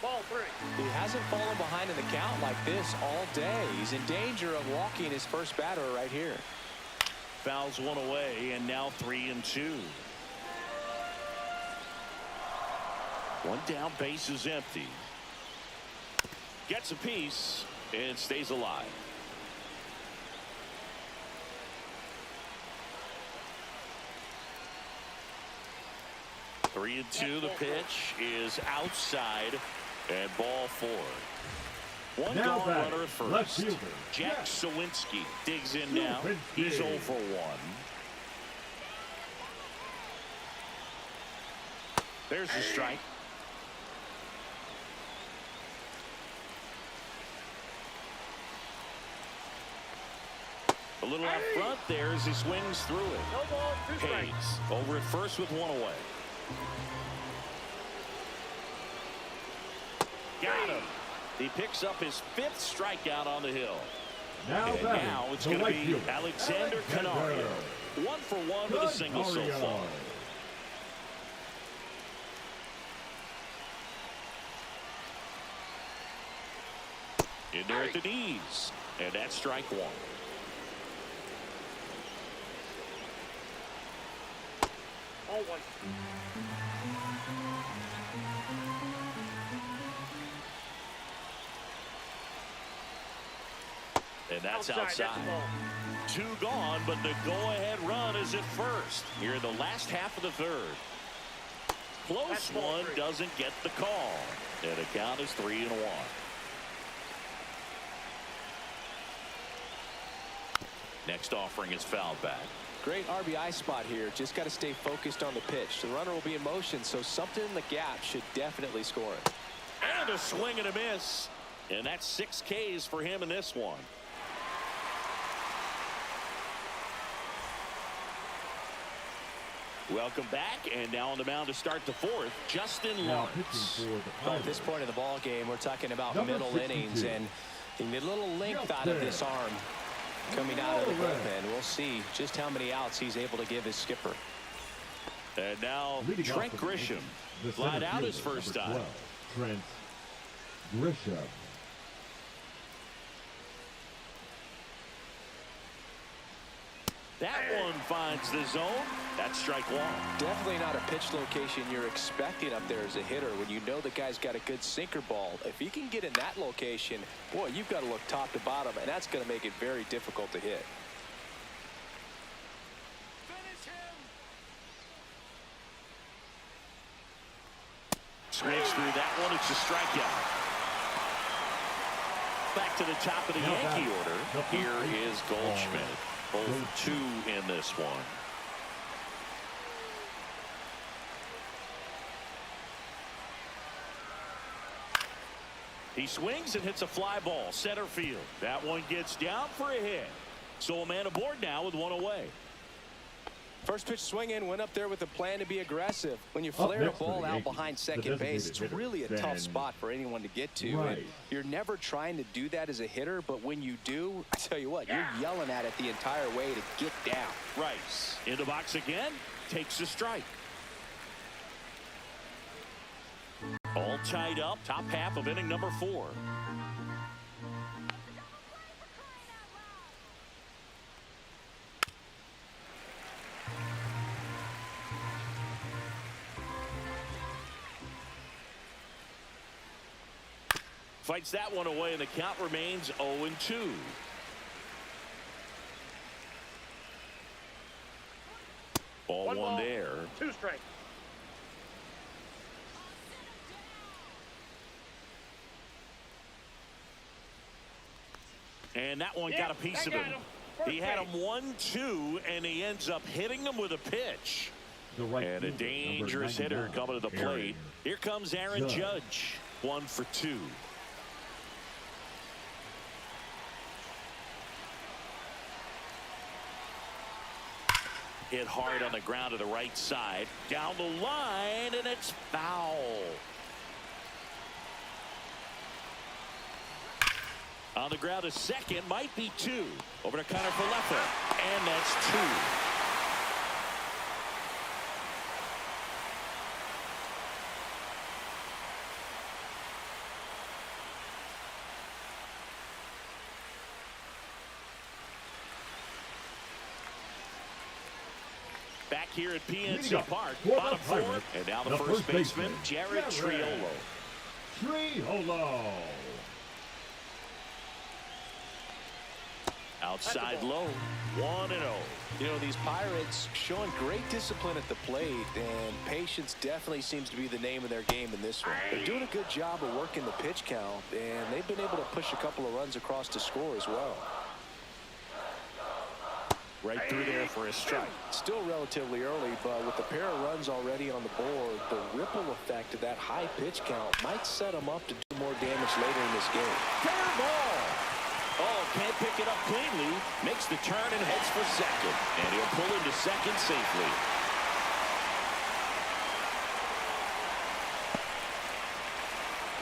Ball 3. He hasn't fallen behind in the count like this all day. He's in danger of walking his first batter right here. Fouls 1 away, and now 3-2. 1 down, base is empty. Gets a piece and stays alive. 3-2. The pitch is outside, and ball 4. One Now gone runner at first. left fielder, Jack Sawinski digs in now. He's 0 for 1. There's the strike. A little out front there as he swings through it. No ball, 2 strikes. Hayes over at first with 1 away. Got him. He picks up his 5th strikeout on the hill. And now it's going to be Alexander Canario. 1 for 1 with a single so far. In there at the knees. And that's strike 1. Ball 1. And that's outside. 2 gone, but the go-ahead run is at first here in the last half of the 3rd. Close one, doesn't get the call. And the count is 3-1. Next offering is fouled back. Great RBI spot here. Just got to stay focused on the pitch. The runner will be in motion, so something in the gap should definitely score it. And a swing and a miss. And that's 6 Ks for him in this one. Welcome back, and now on the mound to start the 4th, Justin Lawrence. Well, at this point in the ball game, we're talking about middle innings, and you need a little length out of this arm coming out of the bullpen. We'll see just how many outs he's able to give his skipper. And now Trent Grisham lied out his first time. Trent Grisham. That one finds the zone. That's strike 1. Definitely not a pitch location you're expecting up there as a hitter when you know the guy's got a good sinker ball. If he can get in that location, boy, you've got to look top to bottom, and that's going to make it very difficult to hit. Swings through that one. It's a strikeout. Back to the top of the Yankee order. Here is Goldschmidt. Both 2 in this one. He swings and hits a fly ball center field. That one gets down for a hit. So a man aboard now with 1 away. First pitch swing in, went up there with a plan to be aggressive. When you flare a ball out behind second base, it's really a tough spot for anyone to get to. And you're never trying to do that as a hitter, but when you do, I tell you what, you're yelling at it the entire way to get down. Rice in the box again, takes a strike. All tied up, top half of inning number 4. Fights that one away, and the count remains 0-2. Ball 1 there. 2 strikes. And that one got a piece of him. He had him 1-2, and he ends up hitting him with a pitch. And a dangerous hitter coming to the plate. Here comes Aaron Judge. 1 for 2. Hit hard on the ground to the right side. Down the line, and it's foul. On the ground to second, might be 2. Over to Connor Falefa, and that's 2. Back here at PNC Park, bottom 4th, and now the first baseman, Jared Triolo. Outside low, 1-0. You know, these Pirates showing great discipline at the plate, and patience definitely seems to be the name of their game in this one. They're doing a good job of working the pitch count, and they've been able to push a couple of runs across to score as well. Right through there for a strike. Still relatively early, but with the pair of runs already on the board, the ripple effect of that high pitch count might set them up to do more damage later in this game. Fair ball. Oh, can't pick it up cleanly. Makes the turn and heads for second. And he'll pull into second safely.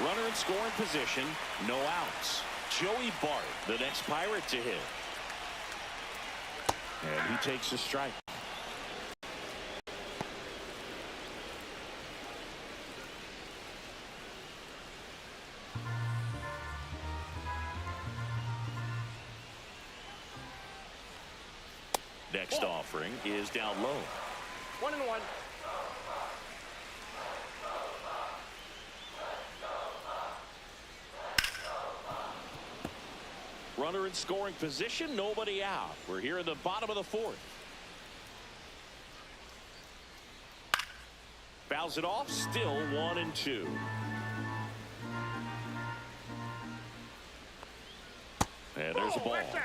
Runner in scoring position. No outs. Joey Bart, the next Pirate to hit. And he takes a strike. Next offering is down low. 1-1. Runner in scoring position, nobody out. We're here in the bottom of the fourth. Fouls it off, still 1-2. And there's a ball. That's out.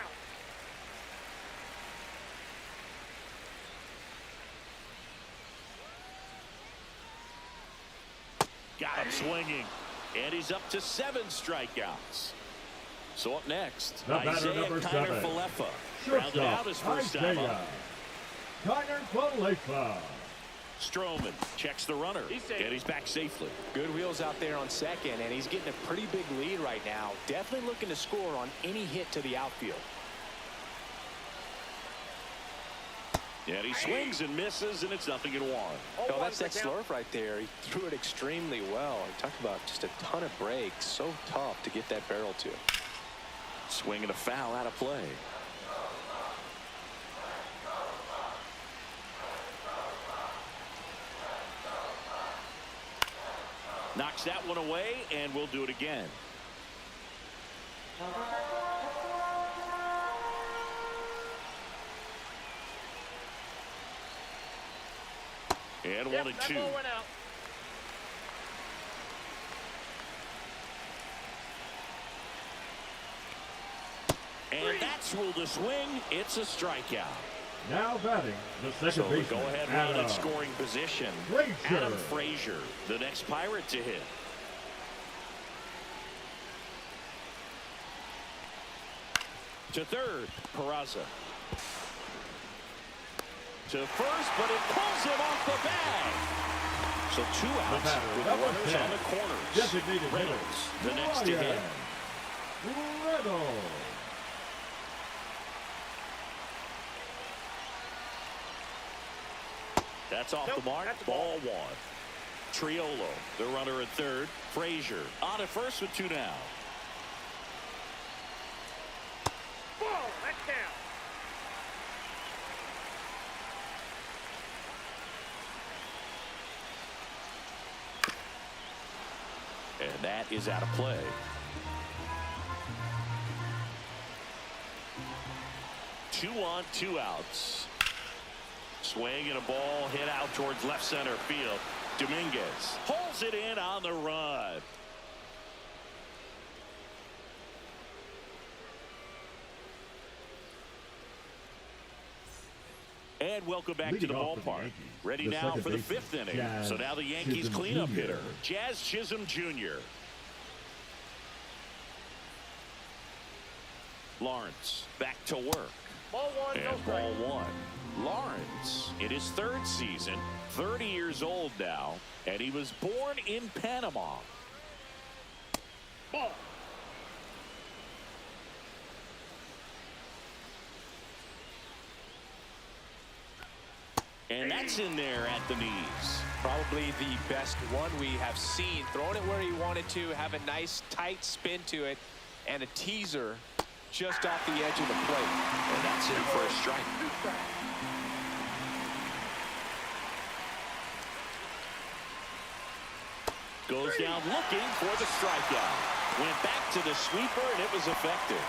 Got him swinging. And he's up to 7 strikeouts. So up next, The batter, Isaiah number Kiner 7. Falefa. Rounded out his first time up. Kiner Falefa. Stroman checks the runner. He's safe. And he's back safely. Good wheels out there on second, and he's getting a pretty big lead right now. Definitely looking to score on any hit to the outfield. And he swings and misses, and it's 0-1. Oh, that's that slurve right there. He threw it extremely well. He talked about just a ton of breaks. So tough to get that barrel to. Swing and a foul out of play. Knocks that one away, and we'll do it again. And 1-2. That ball went out. And that's ruled a swing. It's a strikeout. Now batting, the second So the baseman. go-ahead run in scoring position. Frazier. Adam Frazier, the next Pirate to hit. To third, Peraza. To first, but it pulls him off the bag. So 2 outs batter, with number runners 10, on the corners. designated Reynolds, hitter, the next to hit. Reynolds. That's off the mark. That's Ball 1. Triolo, the runner at third. Frazier on at first with 2 down. Ball. That's down. And that is out of play. Two on, 2 outs. Swing and a ball hit out towards left center field. Dominguez holds it in on the run. And welcome back to the ballpark. Ready now for the 5th inning. So now the Yankees cleanup hitter, Jazz Chisholm Jr. Lawrence back to work. Ball 1, no And strike. ball 1. Lawrence in his 3rd season, 30 years old now, and he was born in Panama. Ball. And that's in there at the knees. Probably the best one we have seen. Throwing it where he wanted to, have a nice tight spin to it, and a teaser just off the edge of the plate. And that's in for a strike. Goes down looking for the strikeout. Went back to the sweeper, and it was effective.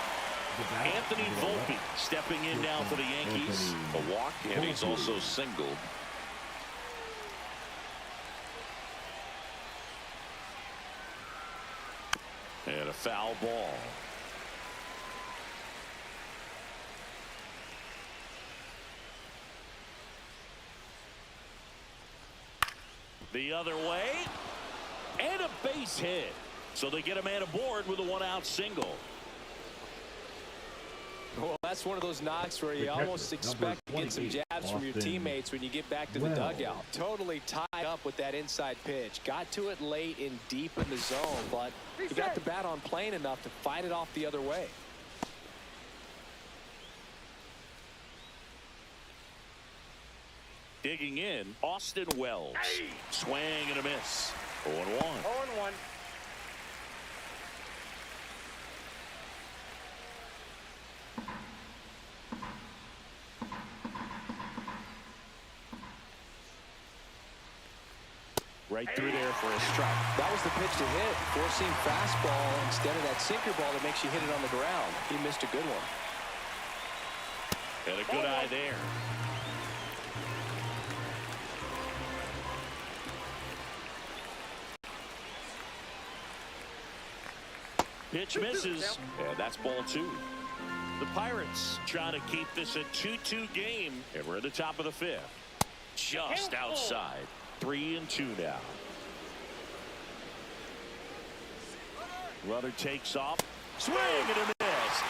Anthony Volpe stepping in now for the Yankees. A walk, and he's also singled. And a foul ball. The other way. And a base hit. So they get a man aboard with a one-out single. Well, that's one of those knocks where you almost expect to get some jabs from your teammates when you get back to the dugout. Totally tied up with that inside pitch. Got to it late and deep in the zone, but he got the bat on plane enough to fight it off the other way. Digging in, Austin Wells. Swing and a miss. 0-1. 0-1. Right through there for a strike. That was the pitch to hit. Four-seam fastball instead of that sinker ball that makes you hit it on the ground. He missed a good one. And a good eye there. Pitch misses, and that's ball 2. The Pirates trying to keep this a 2-2 game, and we're at the top of the 5th. Just outside. 3-2 now. Runner takes off. Swing and a miss.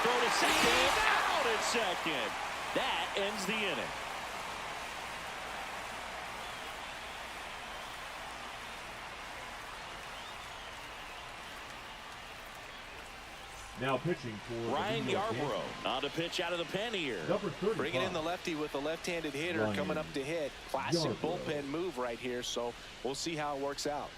Throw to second. Out at second. That ends the inning. Now pitching for Ryan Yarborough on to pitch out of the pen here. Bringing in the lefty with a left-handed hitter coming up to hit. Classic bullpen move right here, so we'll see how it works out.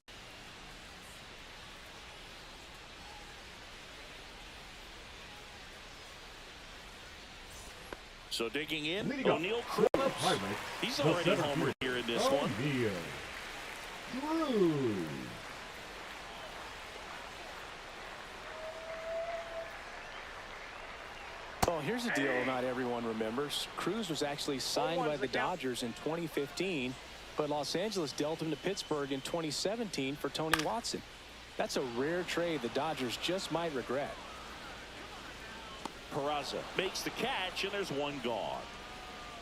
So digging in, O'Neill Cruz. He's already homered here in this one. Cruz. Oh, here's a deal not everyone remembers. Cruz was actually signed by the Dodgers in 2015, but Los Angeles dealt him to Pittsburgh in 2017 for Tony Watson. That's a rare trade the Dodgers just might regret. Peraza makes the catch, and there's one gone.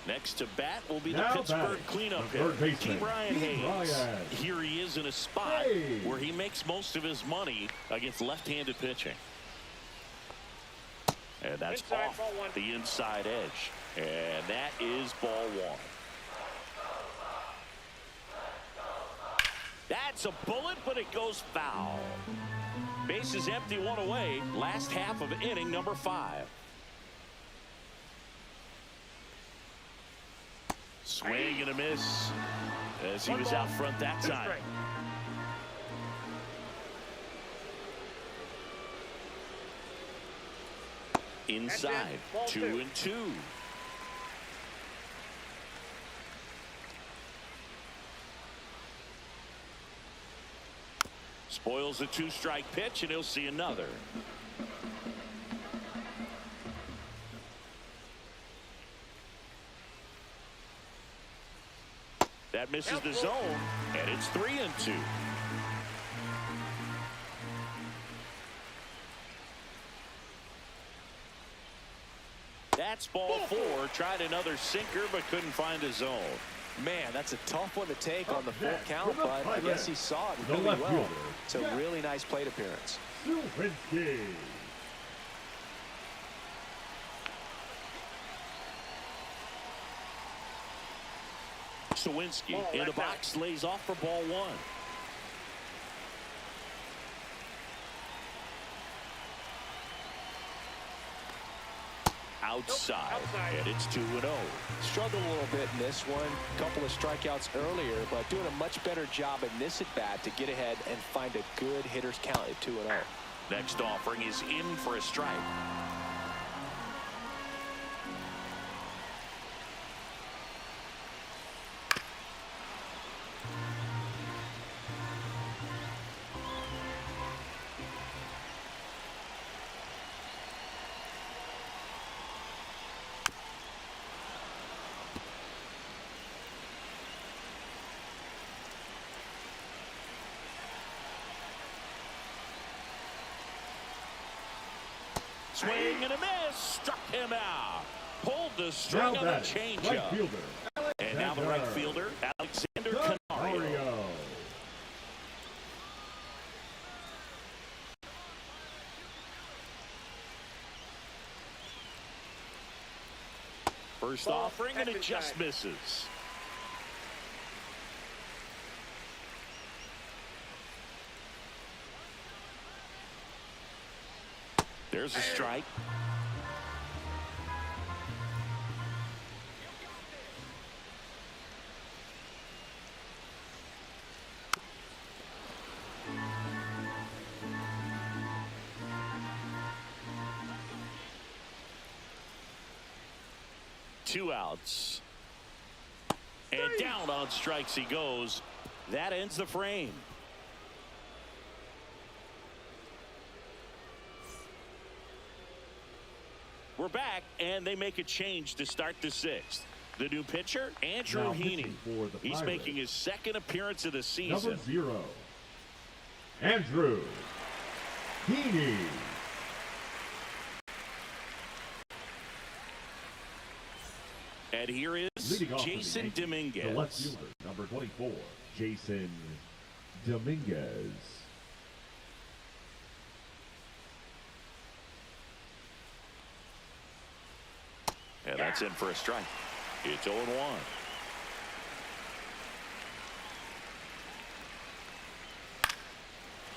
Next to bat will be the Pittsburgh cleanup hitter, T. Brian Hayes. Here he is in a spot where he makes most of his money against left-handed pitching. And that's off the inside edge. And that is ball 1. That's a bullet, but it goes foul. Base is empty, 1 away. Last half of inning number 5. Swing and a miss as he was out front that time. Inside, 2-2. Spoils the 2-strike pitch, and he'll see another. That misses the zone, and it's 3-2. That's ball 4. Tried another sinker, but couldn't find a zone. Man, that's a tough one to take on the full count, but I guess he saw it really well. It's a really nice plate appearance. Sawinski in the box, lays off for ball 1. Outside, and it's 2-0. Struggled a little bit in this one. Couple of strikeouts earlier, but doing a much better job in this at-bat to get ahead and find a good hitter's count at 2-0. Next offering is in for a strike. Swing and a miss. Struck him out. Pulled the string on the changeup. And now the right fielder, Alexander Canario. First offering, and it just misses. There's a strike. Two outs. And down on strikes he goes. That ends the frame. We're back, and they make a change to start the sixth. The new pitcher, Andrew Heaney. He's making his second appearance of the season. Number 0, Andrew Heaney. And here is Jason Dominguez. The left fielder, number 24, Jason Dominguez. And that's in for a strike. It's 0-1.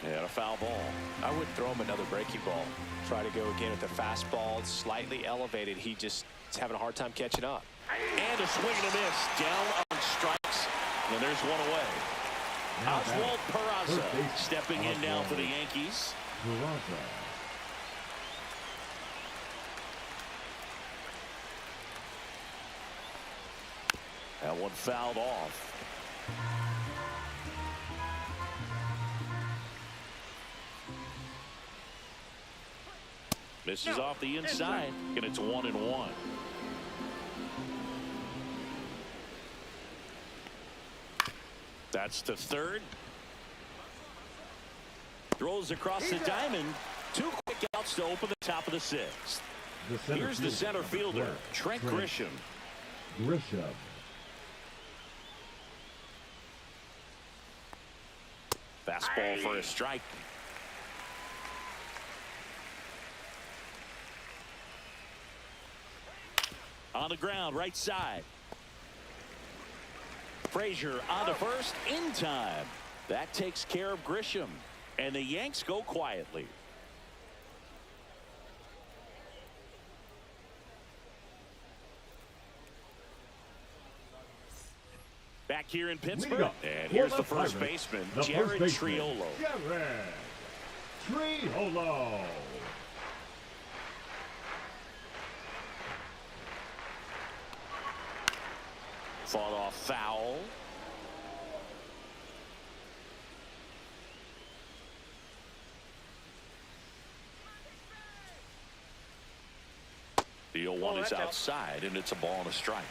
And a foul ball. I wouldn't throw him another breaking ball. Try to go again with the fastball, slightly elevated. He just is having a hard time catching up. And a swing and a miss. Down on strikes. And there's one away. Oswald Peraza stepping in now for the Yankees. That one fouled off. Misses off the inside, and it's 1-1. That's to third. Throws across the diamond. Two quick outs to open the top of the sixth. Here's the center fielder, Trent Grisham. Fastball for a strike. On the ground, right side. Frazier on to first in time. That takes care of Grisham. And the Yanks go quietly. Back here in Pittsburgh. And here's the first baseman, Jared Triolo. Fought off foul. The 0-1 is outside, and it's a ball and a strike.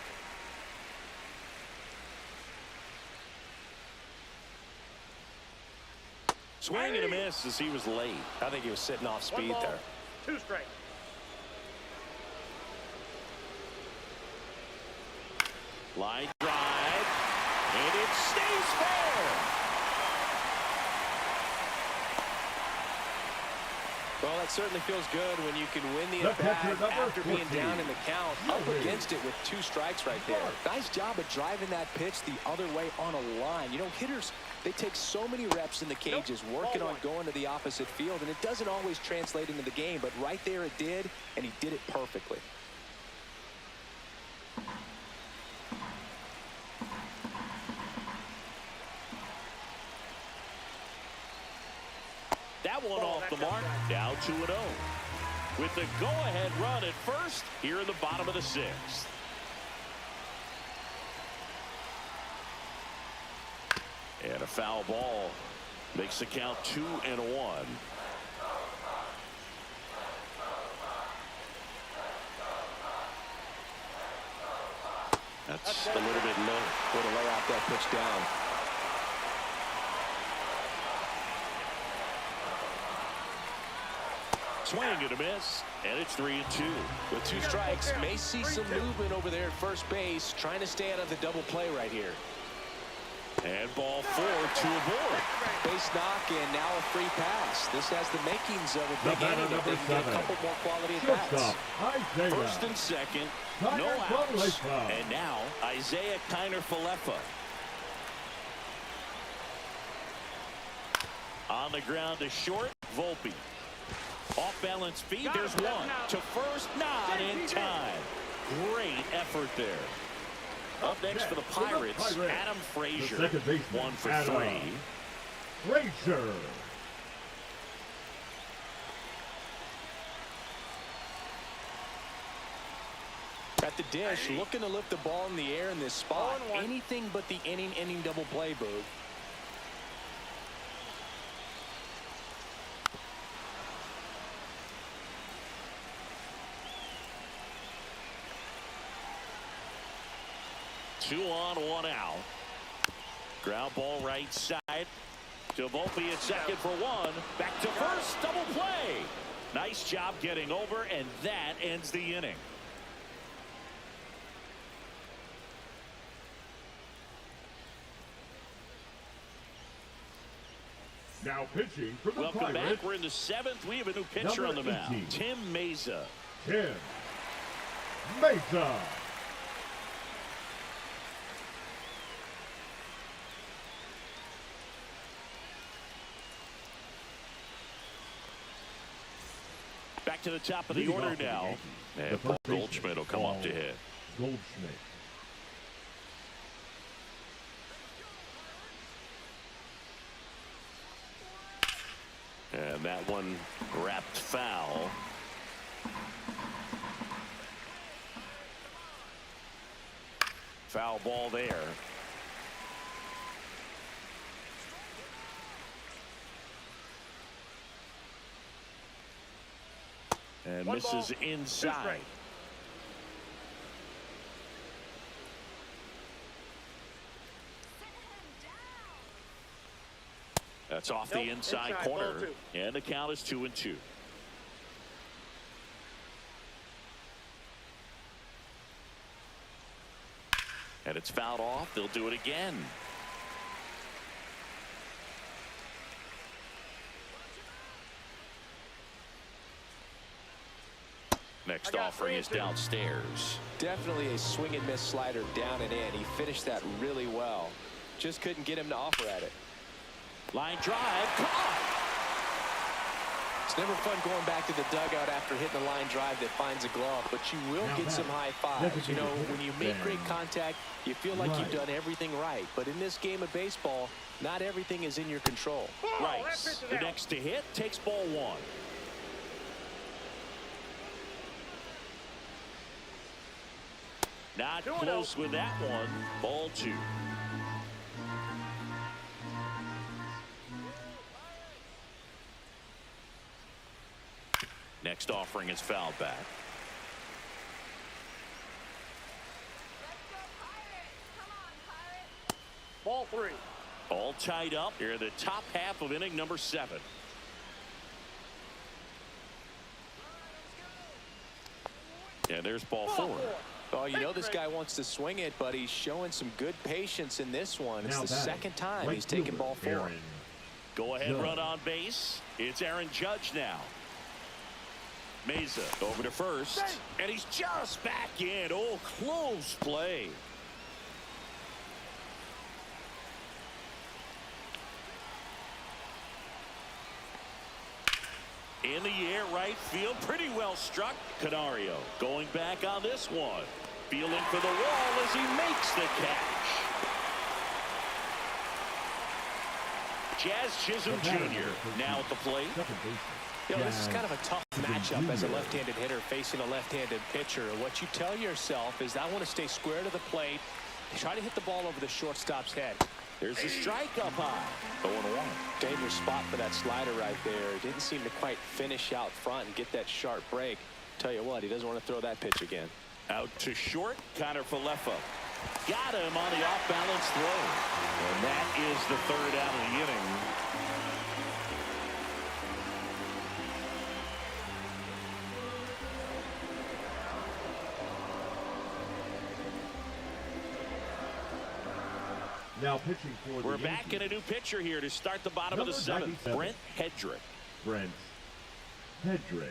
Swing and a miss as he was late. I think he was sitting off speed there. 2 strikes. Line drive, and it stays fair. Well, that certainly feels good when you can win the at-bat after being down in the count, up against it with 2 strikes right there. Nice job of driving that pitch the other way on a line. You know, hitters, they take so many reps in the cages, working on going to the opposite field, and it doesn't always translate into the game, but right there it did, and he did it perfectly. That one off the mark, now 2-0. With the go-ahead run at first, here in the bottom of the 6th. And a foul ball makes the count 2-1. That's a little bit low. Way to lay out that pitch down. Swing and a miss, and it's 3-2. With 2 strikes, may see some movement over there at first base, trying to stay out of the double play right here. And ball 4 to a board. Base knock and now a free pass. This has the makings of a big inning if they can get a couple more quality at bats. First and second, no outs. And now Isaiah Kiner-Falefa. On the ground to short, Volpe. Off balance speed, there's one. To first, not in time. Great effort there. Up next for the Pirates, Adam Frazier. 1 for 3. Frazier. At the dish, looking to lift the ball in the air in this spot. Anything but the inning double play, Boog. Two on, 1 out. Ground ball right side. To Volpe at second for 1. Back to first, double play. Nice job getting over, and that ends the inning. Now pitching for the Welcome Pirates. back. We're in the 7th. We have a new pitcher on the mound. Tim Meza. Tim Meza. Back to the top of the order now. And Goldschmidt will come up to hit. Goldschmidt. And that one wrapped foul. Foul ball there. And misses inside. That's off the inside corner. And the count is 2-2. And it's fouled off. They'll do it again. Next offering is downstairs. Definitely a swing and miss slider down and in. He finished that really well. Just couldn't get him to offer at it. Line drive, caught. It's never fun going back to the dugout after hitting a line drive that finds a glove, but you will get some high fives. You know, when you make great contact, you feel like you've done everything right. But in this game of baseball, not everything is in your control. Rice, the next to hit, takes ball 1. Not close with that one. Ball 2. Next offering is fouled back. Ball 3. All tied up here in the top half of inning number 7. And there's ball 4. Oh, you know this guy wants to swing it, but he's showing some good patience in this one. It's the second time he's taken ball 4. Go ahead, run on base. It's Aaron Judge now. Meza over to first, and he's just back in. Oh, close play. In the air, right field, pretty well struck. Canario going back on this one. Feeling for the wall as he makes the catch. Jazz Chisholm Jr. now at the plate. You know, this is kind of a tough matchup as a left-handed hitter facing a left-handed pitcher. What you tell yourself is, I want to stay square to the plate, try to hit the ball over the shortstop's head. There's the strike up high. 0-1. Dangerous spot for that slider right there. Didn't seem to quite finish out front and get that sharp break. Tell you what, he doesn't want to throw that pitch again. Out to short, Kiner-Falefa. Got him on the off-balance throw. And that is the 3rd out of the inning. Now pitching for the We're back in a new pitcher here to start the bottom of the seventh. Brent Hedrick. Brent Hedrick.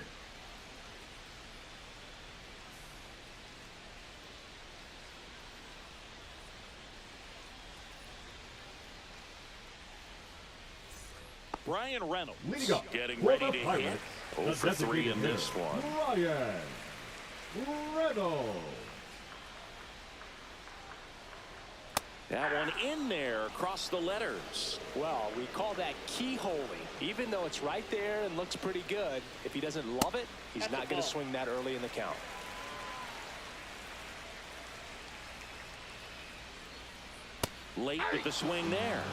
Brian Reynolds Leading up getting for ready the to Pirates, hit. the 0 for 3 in designated this hitter, one. Brian Reynolds. That one in there across the letters. Well, we call that keyholing. Even though it's right there and looks pretty good, if he doesn't love it, he's not going to swing that early in the count. Late with the swing there.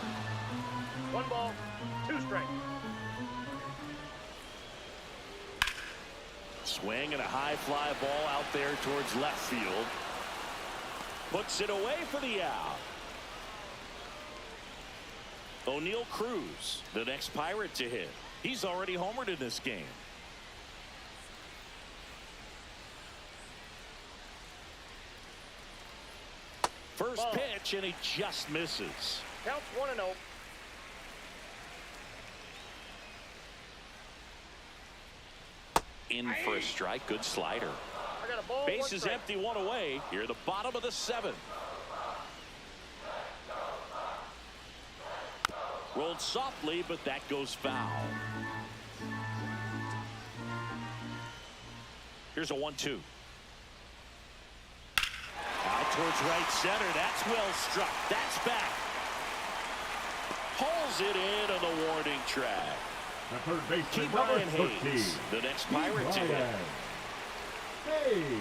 1 ball, 2 strikes. Swing and a high fly ball out there towards left field. Puts it away for the out. O'Neal Cruz, the next Pirate to hit. He's already homered in this game. First pitch, and he just misses. Counts 1-0. In for a strike. Good slider. I got a ball. Base 1 is strike. empty, 1 away. Here at the bottom of the 7th. Rolled softly, but that goes foul. Here's a 1-2. Out towards right center. That's well struck. That's back. Hauls it in on the warning track. The third baseman, Brian number 13. Hayes, the next Pirate to hit. Hayes.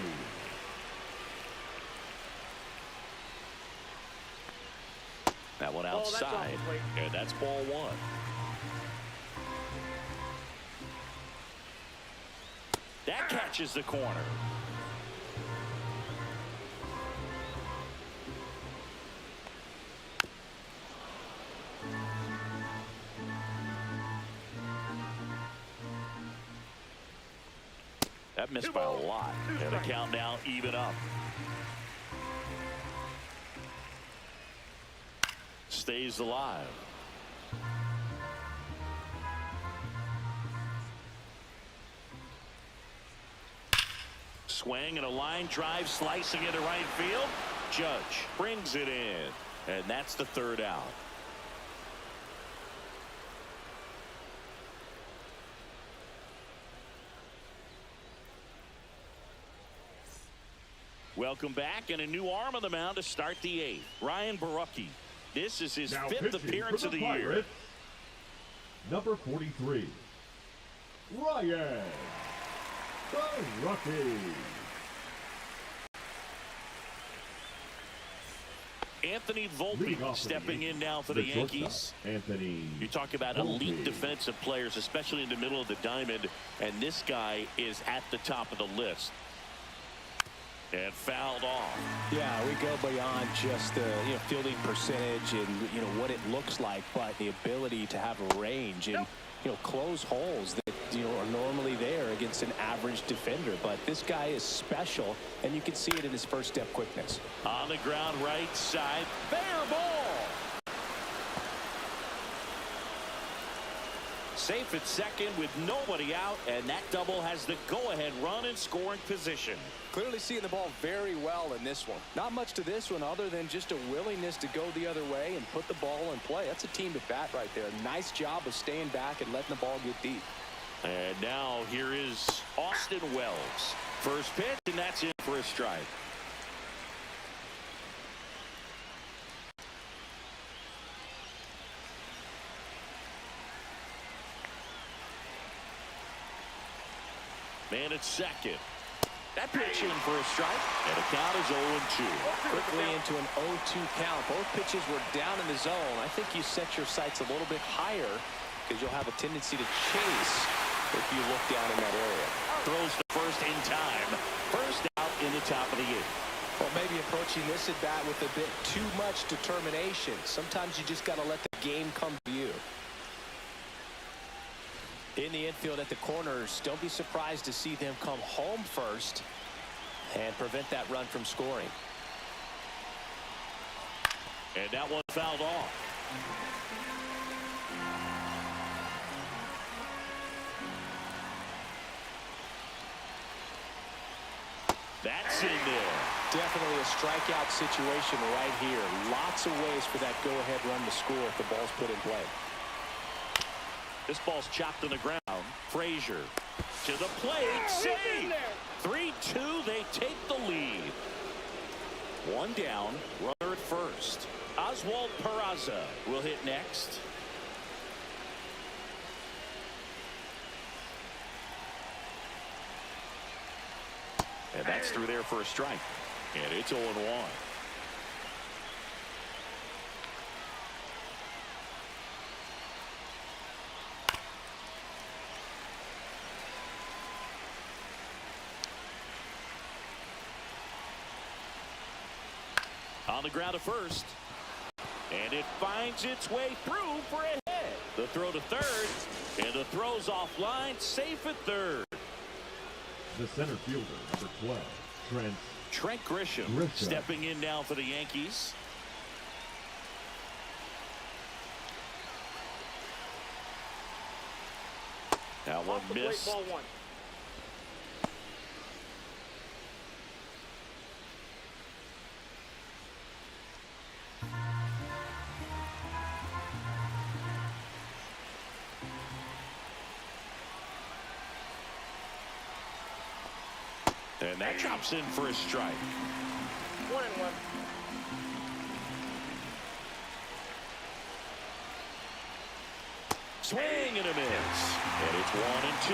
That one That's off the outside, plate. and that's ball 1. That catches the corner. That missed by a lot, and the count now even up. Stays alive. Swing and a line drive slicing into right field. Judge brings it in, and that's the 3rd out. Welcome back, and a new arm on the mound to start the 8th. Ryan Borucki. This is his Now 5th pitching appearance for of the the year. Pirates, number 43, Ryan Borucki. Anthony Leading Volpe off stepping the in now for the Yankees. shortstop, Anthony. You talk about Volpe. elite defensive players, especially in the middle of the diamond, and this guy is at the top of the list. And fouled off. Yeah, we go beyond just the fielding percentage and what it looks like, but the ability to have a range and close holes that are normally there against an average defender. But this guy is special, and you can see it in his first step quickness. On the ground right side, fair ball. Safe at second with nobody out, and that double has the go-ahead run in scoring position. Clearly seeing the ball very well in this one. Not much to this one other than just a willingness to go the other way and put the ball in play. That's a team at bat right there. Nice job of staying back and letting the ball get deep. And now here is Austin Wells. First pitch, and that's in for a strike. Man at second. That pitch in for a strike, and the count is 0-2. Quickly into an 0-2 count. Both pitches were down in the zone. I think you set your sights a little bit higher because you'll have a tendency to chase if you look down in that area. Throws the first in time. First out in the top of the 8th. Well, maybe approaching this at bat with a bit too much determination. Sometimes you just got to let the game come to you. In the infield at the corners, don't be surprised to see them come home first and prevent that run from scoring. And that one fouled off. That's in there. Definitely a strikeout situation right here. Lots of ways for that go-ahead run to score if the ball's put in play. This ball's chopped on the ground. Frazier to the plate. Save. 3-2. They take the lead. One down. Runner at first. Oswald Peraza will hit next. And that's through there for a strike. And it's 0-1. On the ground at first. And it finds its way through for a hit. The throw to third. And the throw's offline. Safe at third. The center fielder, number 12, Trent Grisham stepping in now for the Yankees. Now one missed. Ball one. And that drops in for a strike. 1-1. Swing and a miss. And it's 1-2.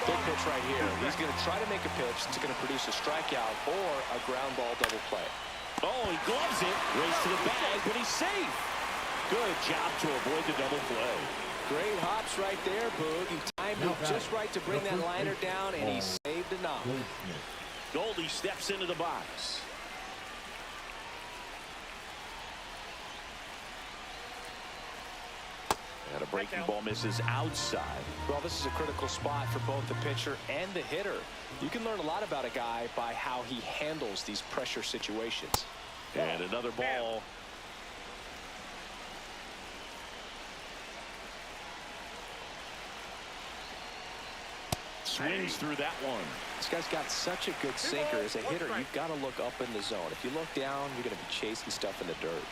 Big pitch right here. He's going to try to make a pitch that's going to produce a strikeout or a ground ball double play. Oh, he gloves it. Race to the bag, but he's safe. Good job to avoid the double play. Great hops right there, Boog. He timed it just right to bring that liner down, and he saved a knock. Goldie steps into the box. And a breaking ball misses outside. Well, this is a critical spot for both the pitcher and the hitter. You can learn a lot about a guy by how he handles these pressure situations. And another ball. Swings through that one. This guy's got such a good sinker. As a hitter, you've got to look up in the zone. If you look down, you're going to be chasing stuff in the dirt.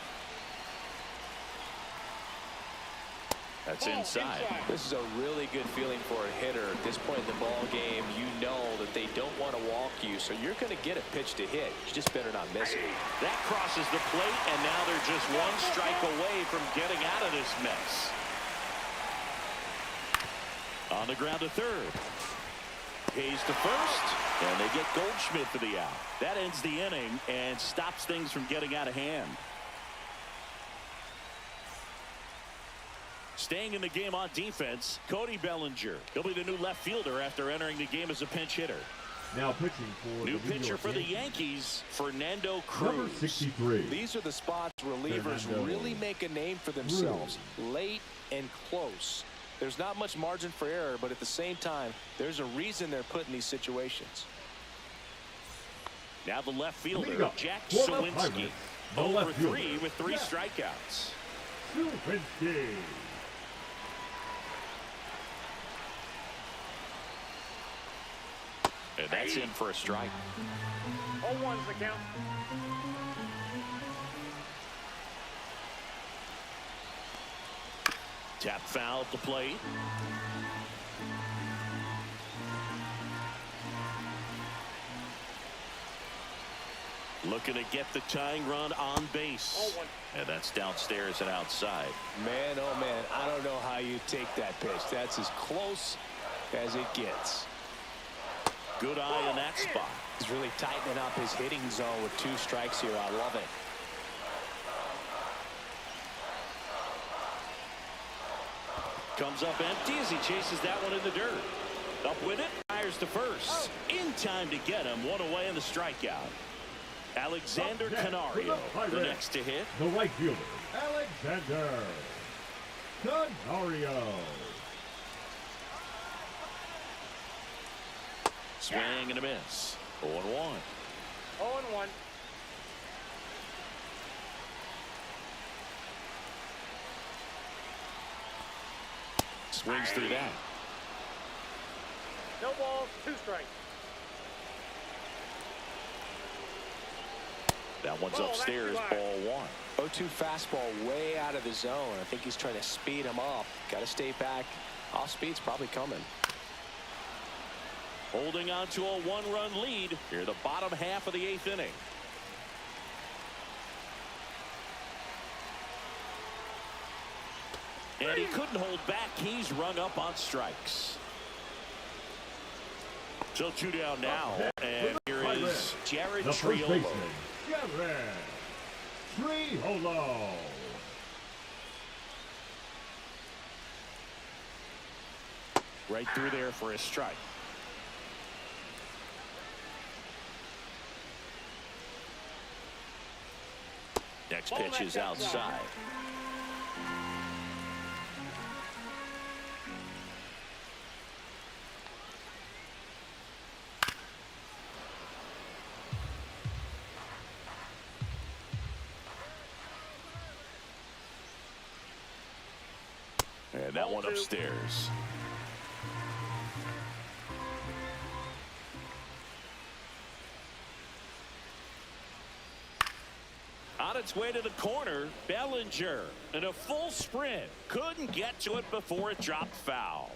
That's inside. This is a really good feeling for a hitter. At this point in the ball game, you know that they don't want to walk you, so you're going to get a pitch to hit. You just better not miss it. That crosses the plate, and now they're just one strike away from getting out of this mess. On the ground to third. Hayes to first, and they get Goldschmidt for the out. That ends the inning and stops things from getting out of hand. Staying in the game on defense, Cody Bellinger. He'll be the new left fielder after entering the game as a pinch hitter. Now pitching for new the pitcher for the Yankees, Fernando Cruz. Number 63. These are the spots relievers really make a name for themselves. Late and close. There's not much margin for error, but at the same time, there's a reason they're put in these situations. Now the left fielder, Jack Sawinski. 0-for-3 with 3 strikeouts. Sawinski. And that's in for a strike. 0-1's the count. Tap foul at the plate. Looking to get the tying run on base. 0-1. And that's downstairs and outside. Man, oh man, I don't know how you take that pitch. That's as close as it gets. Good eye in that spot. He's really tightening up his hitting zone with 2 strikes here. I love it. Comes up empty as he chases that one in the dirt. Up with it, fires to first. In time to get him. 1 away in the strikeout. Alexander Canario, the next to hit. The right fielder, Alexander Canario. Swing and a miss. 0-1. 0-1. swings through that. No balls, 2 strikes. That one's upstairs, ball 1. 0-2 fastball way out of the zone. I think he's trying to speed him up. Got to stay back. Off speed's probably coming. Holding on to a 1-run lead here, the bottom half of the 8th inning. And he couldn't hold back. He's rung up on strikes. So 2 down now. And here is Jared Triolo. Jared Triolo. Right through there for a strike. Next pitch is outside. And that one upstairs. On its way to the corner, Bellinger in a full sprint. Couldn't get to it before it dropped foul.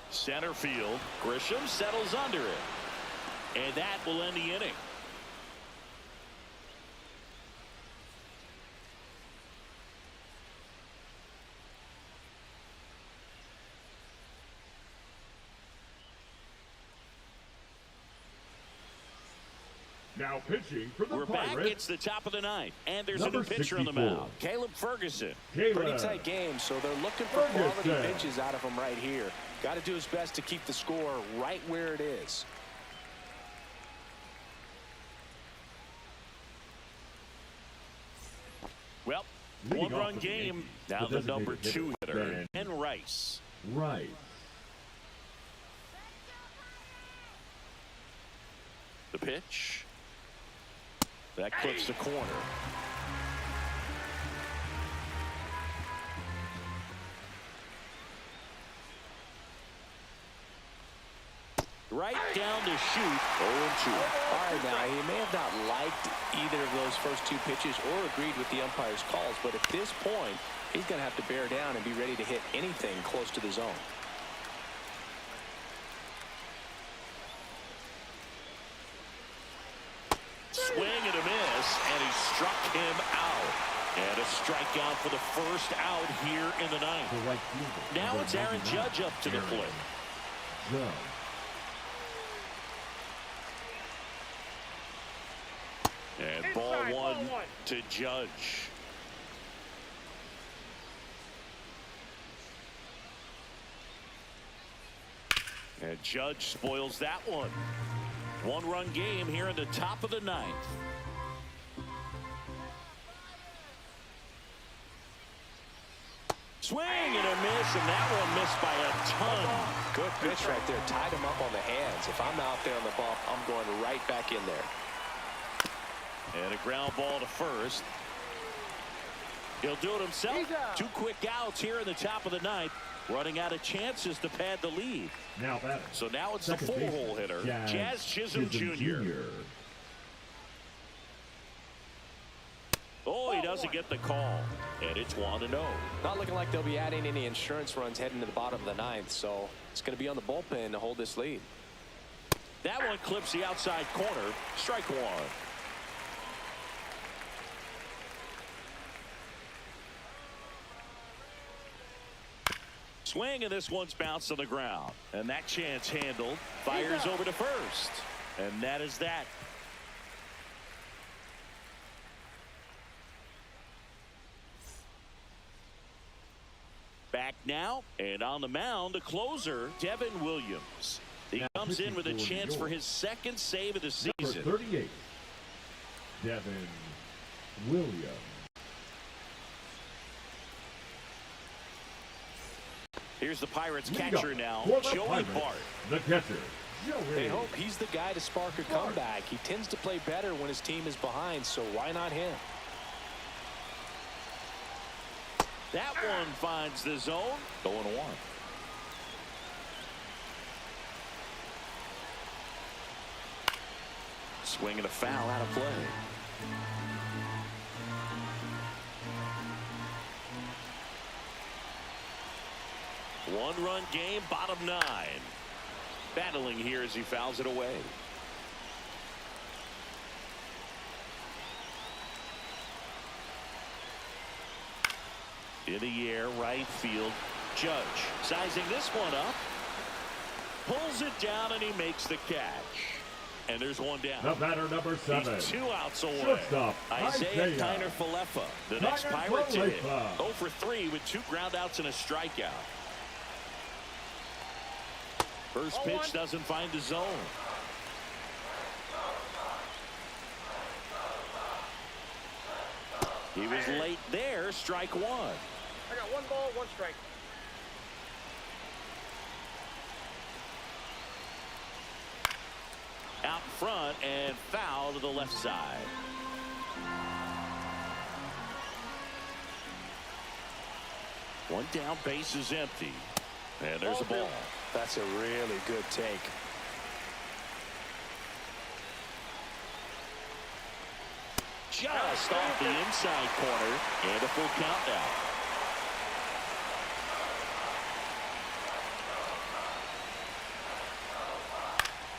Center field. Grisham settles under it. And that will end the inning. Now pitching for the We're Pirates. back. It's the top of the 9th. And there's Number a new pitcher on the 64. mound. Caleb Ferguson. Pretty tight game, so they're looking for quality pitches out of him right here. Got to do his best to keep the score right where it is. Well, Leading 1-run off game. Yankees, Now the number designated 2 hitter, Ben and Rice. Rice. The pitch. That clips the corner. Right down to shoot. 0-2. All right, now, he may have not liked either of those first 2 pitches or agreed with the umpire's calls, but at this point, he's going to have to bear down and be ready to hit anything close to the zone. Swing and a miss, and he struck him out. And a strikeout for the first out here in the 9th. Now it's Aaron Judge up to the plate. And ball one to Judge. And Judge spoils that one. 1-run game here in the top of the 9th. Swing and a miss, and that one missed by a ton. Good pitch right there. Tied him up on the hands. If I'm out there on the bump, I'm going right back in there. And a ground ball to first. He'll do it himself. 2 quick outs here in the top of the 9th. Running out of chances to pad the lead. Now that. So now it's the 4-hole hitter, Jazz Chisholm Jr. Oh, he doesn't get the call. And it's 1-0. Not looking like they'll be adding any insurance runs heading to the bottom of the 9th, so it's going to be on the bullpen to hold this lead. That one clips the outside corner. Strike 1. Swing, and this one's bounced on the ground. And that chance handled. Fires over to first. And that is that. Back now, and on the mound, the closer, Devin Williams. He comes in with a chance for his 2nd save of the season. Number 38, Devin Williams. Here's the Pirates catcher now, Joey Bart. The catcher, They hope he's the guy to spark a comeback. He tends to play better when his team is behind, so why not him? That one finds the zone. 0-1. Swing and a foul out of play. One-run game, bottom 9. Battling here as he fouls it away. In the air, right field. Judge sizing this one up. Pulls it down and he makes the catch. And there's one down. The batter, number 7. He's 2 outs away. Shortstop, Isaiah Kiner-Falefa, the next Pirate to hit. 0 for 3 with 2 groundouts and a strikeout. First pitch doesn't find the zone. He was late there. Strike 1. I got 1 ball, 1 strike. Out front and foul to the left side. One down, base is empty. And there's a ball. That's a really good take. Just off the inside corner and a full count now.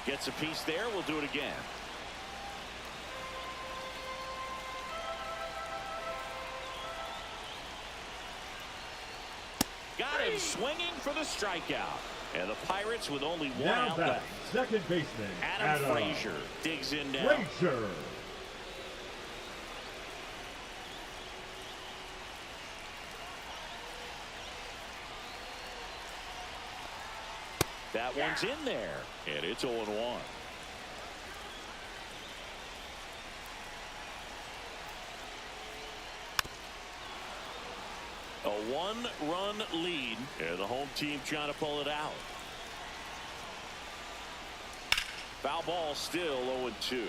Gets a piece there. We'll do it again. Got him swinging for the strikeout. And the Pirates with only 1 out left. Second baseman Adam Frazier digs in now. Frazier. That one's in there, and it's 0-1. A 1-run lead, and the home team trying to pull it out. Foul ball, still 0-2.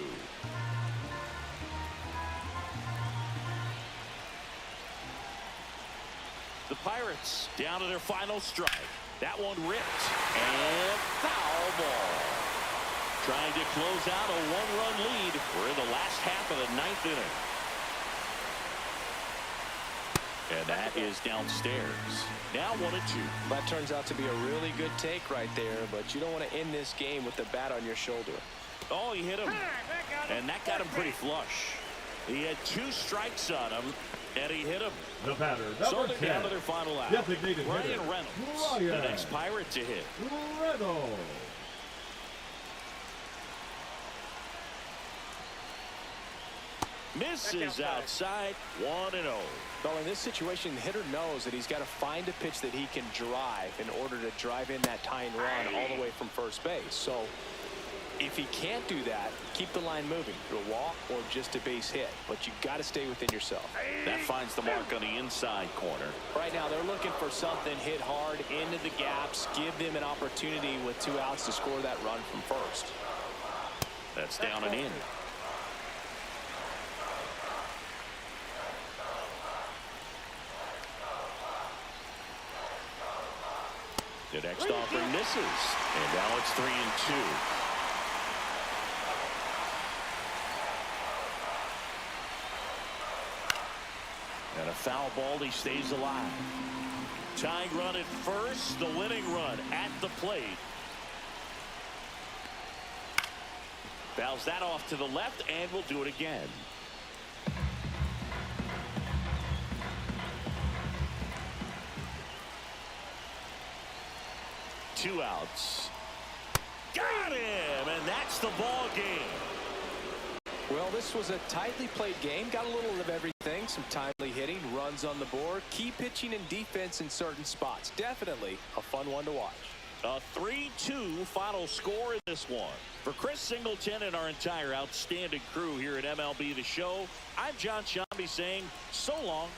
The Pirates down to their final strike. That one ripped, and foul ball. Trying to close out a 1-run lead. We're in the last half of the 9th inning. And that is downstairs. Now 1-2. That turns out to be a really good take right there, but you don't want to end this game with the bat on your shoulder. Oh, he hit him. And that got him pretty flush. He had 2 strikes on him, and he hit him. The batter, So number they're 10. down to their final out. Designated Ryan hitter, Reynolds, Ryan the next Pirate to hit. Reynolds. Misses outside, 1-0. Well, in this situation, the hitter knows that he's got to find a pitch that he can drive in order to drive in that tying run all the way from first base. So if he can't do that, keep the line moving through a walk or just a base hit. But you've got to stay within yourself. That finds the mark on the inside corner. Right now, they're looking for something hit hard into the gaps, give them an opportunity with 2 outs to score that run from first. That's down and in. The next offering misses, and now it's 3-2. And a foul ball, he stays alive. Tying run at first, the winning run at the plate. Fouls that off to the left, and we'll do it again. Two outs. Got him, and that's the ball game. Well, this was a tightly played game. Got a little of everything. Some timely hitting, runs on the board, key pitching and defense in certain spots. Definitely a fun one to watch. A 3-2 final score in this one. For Chris Singleton and our entire outstanding crew here at MLB The Show, I'm John Shambi saying so long.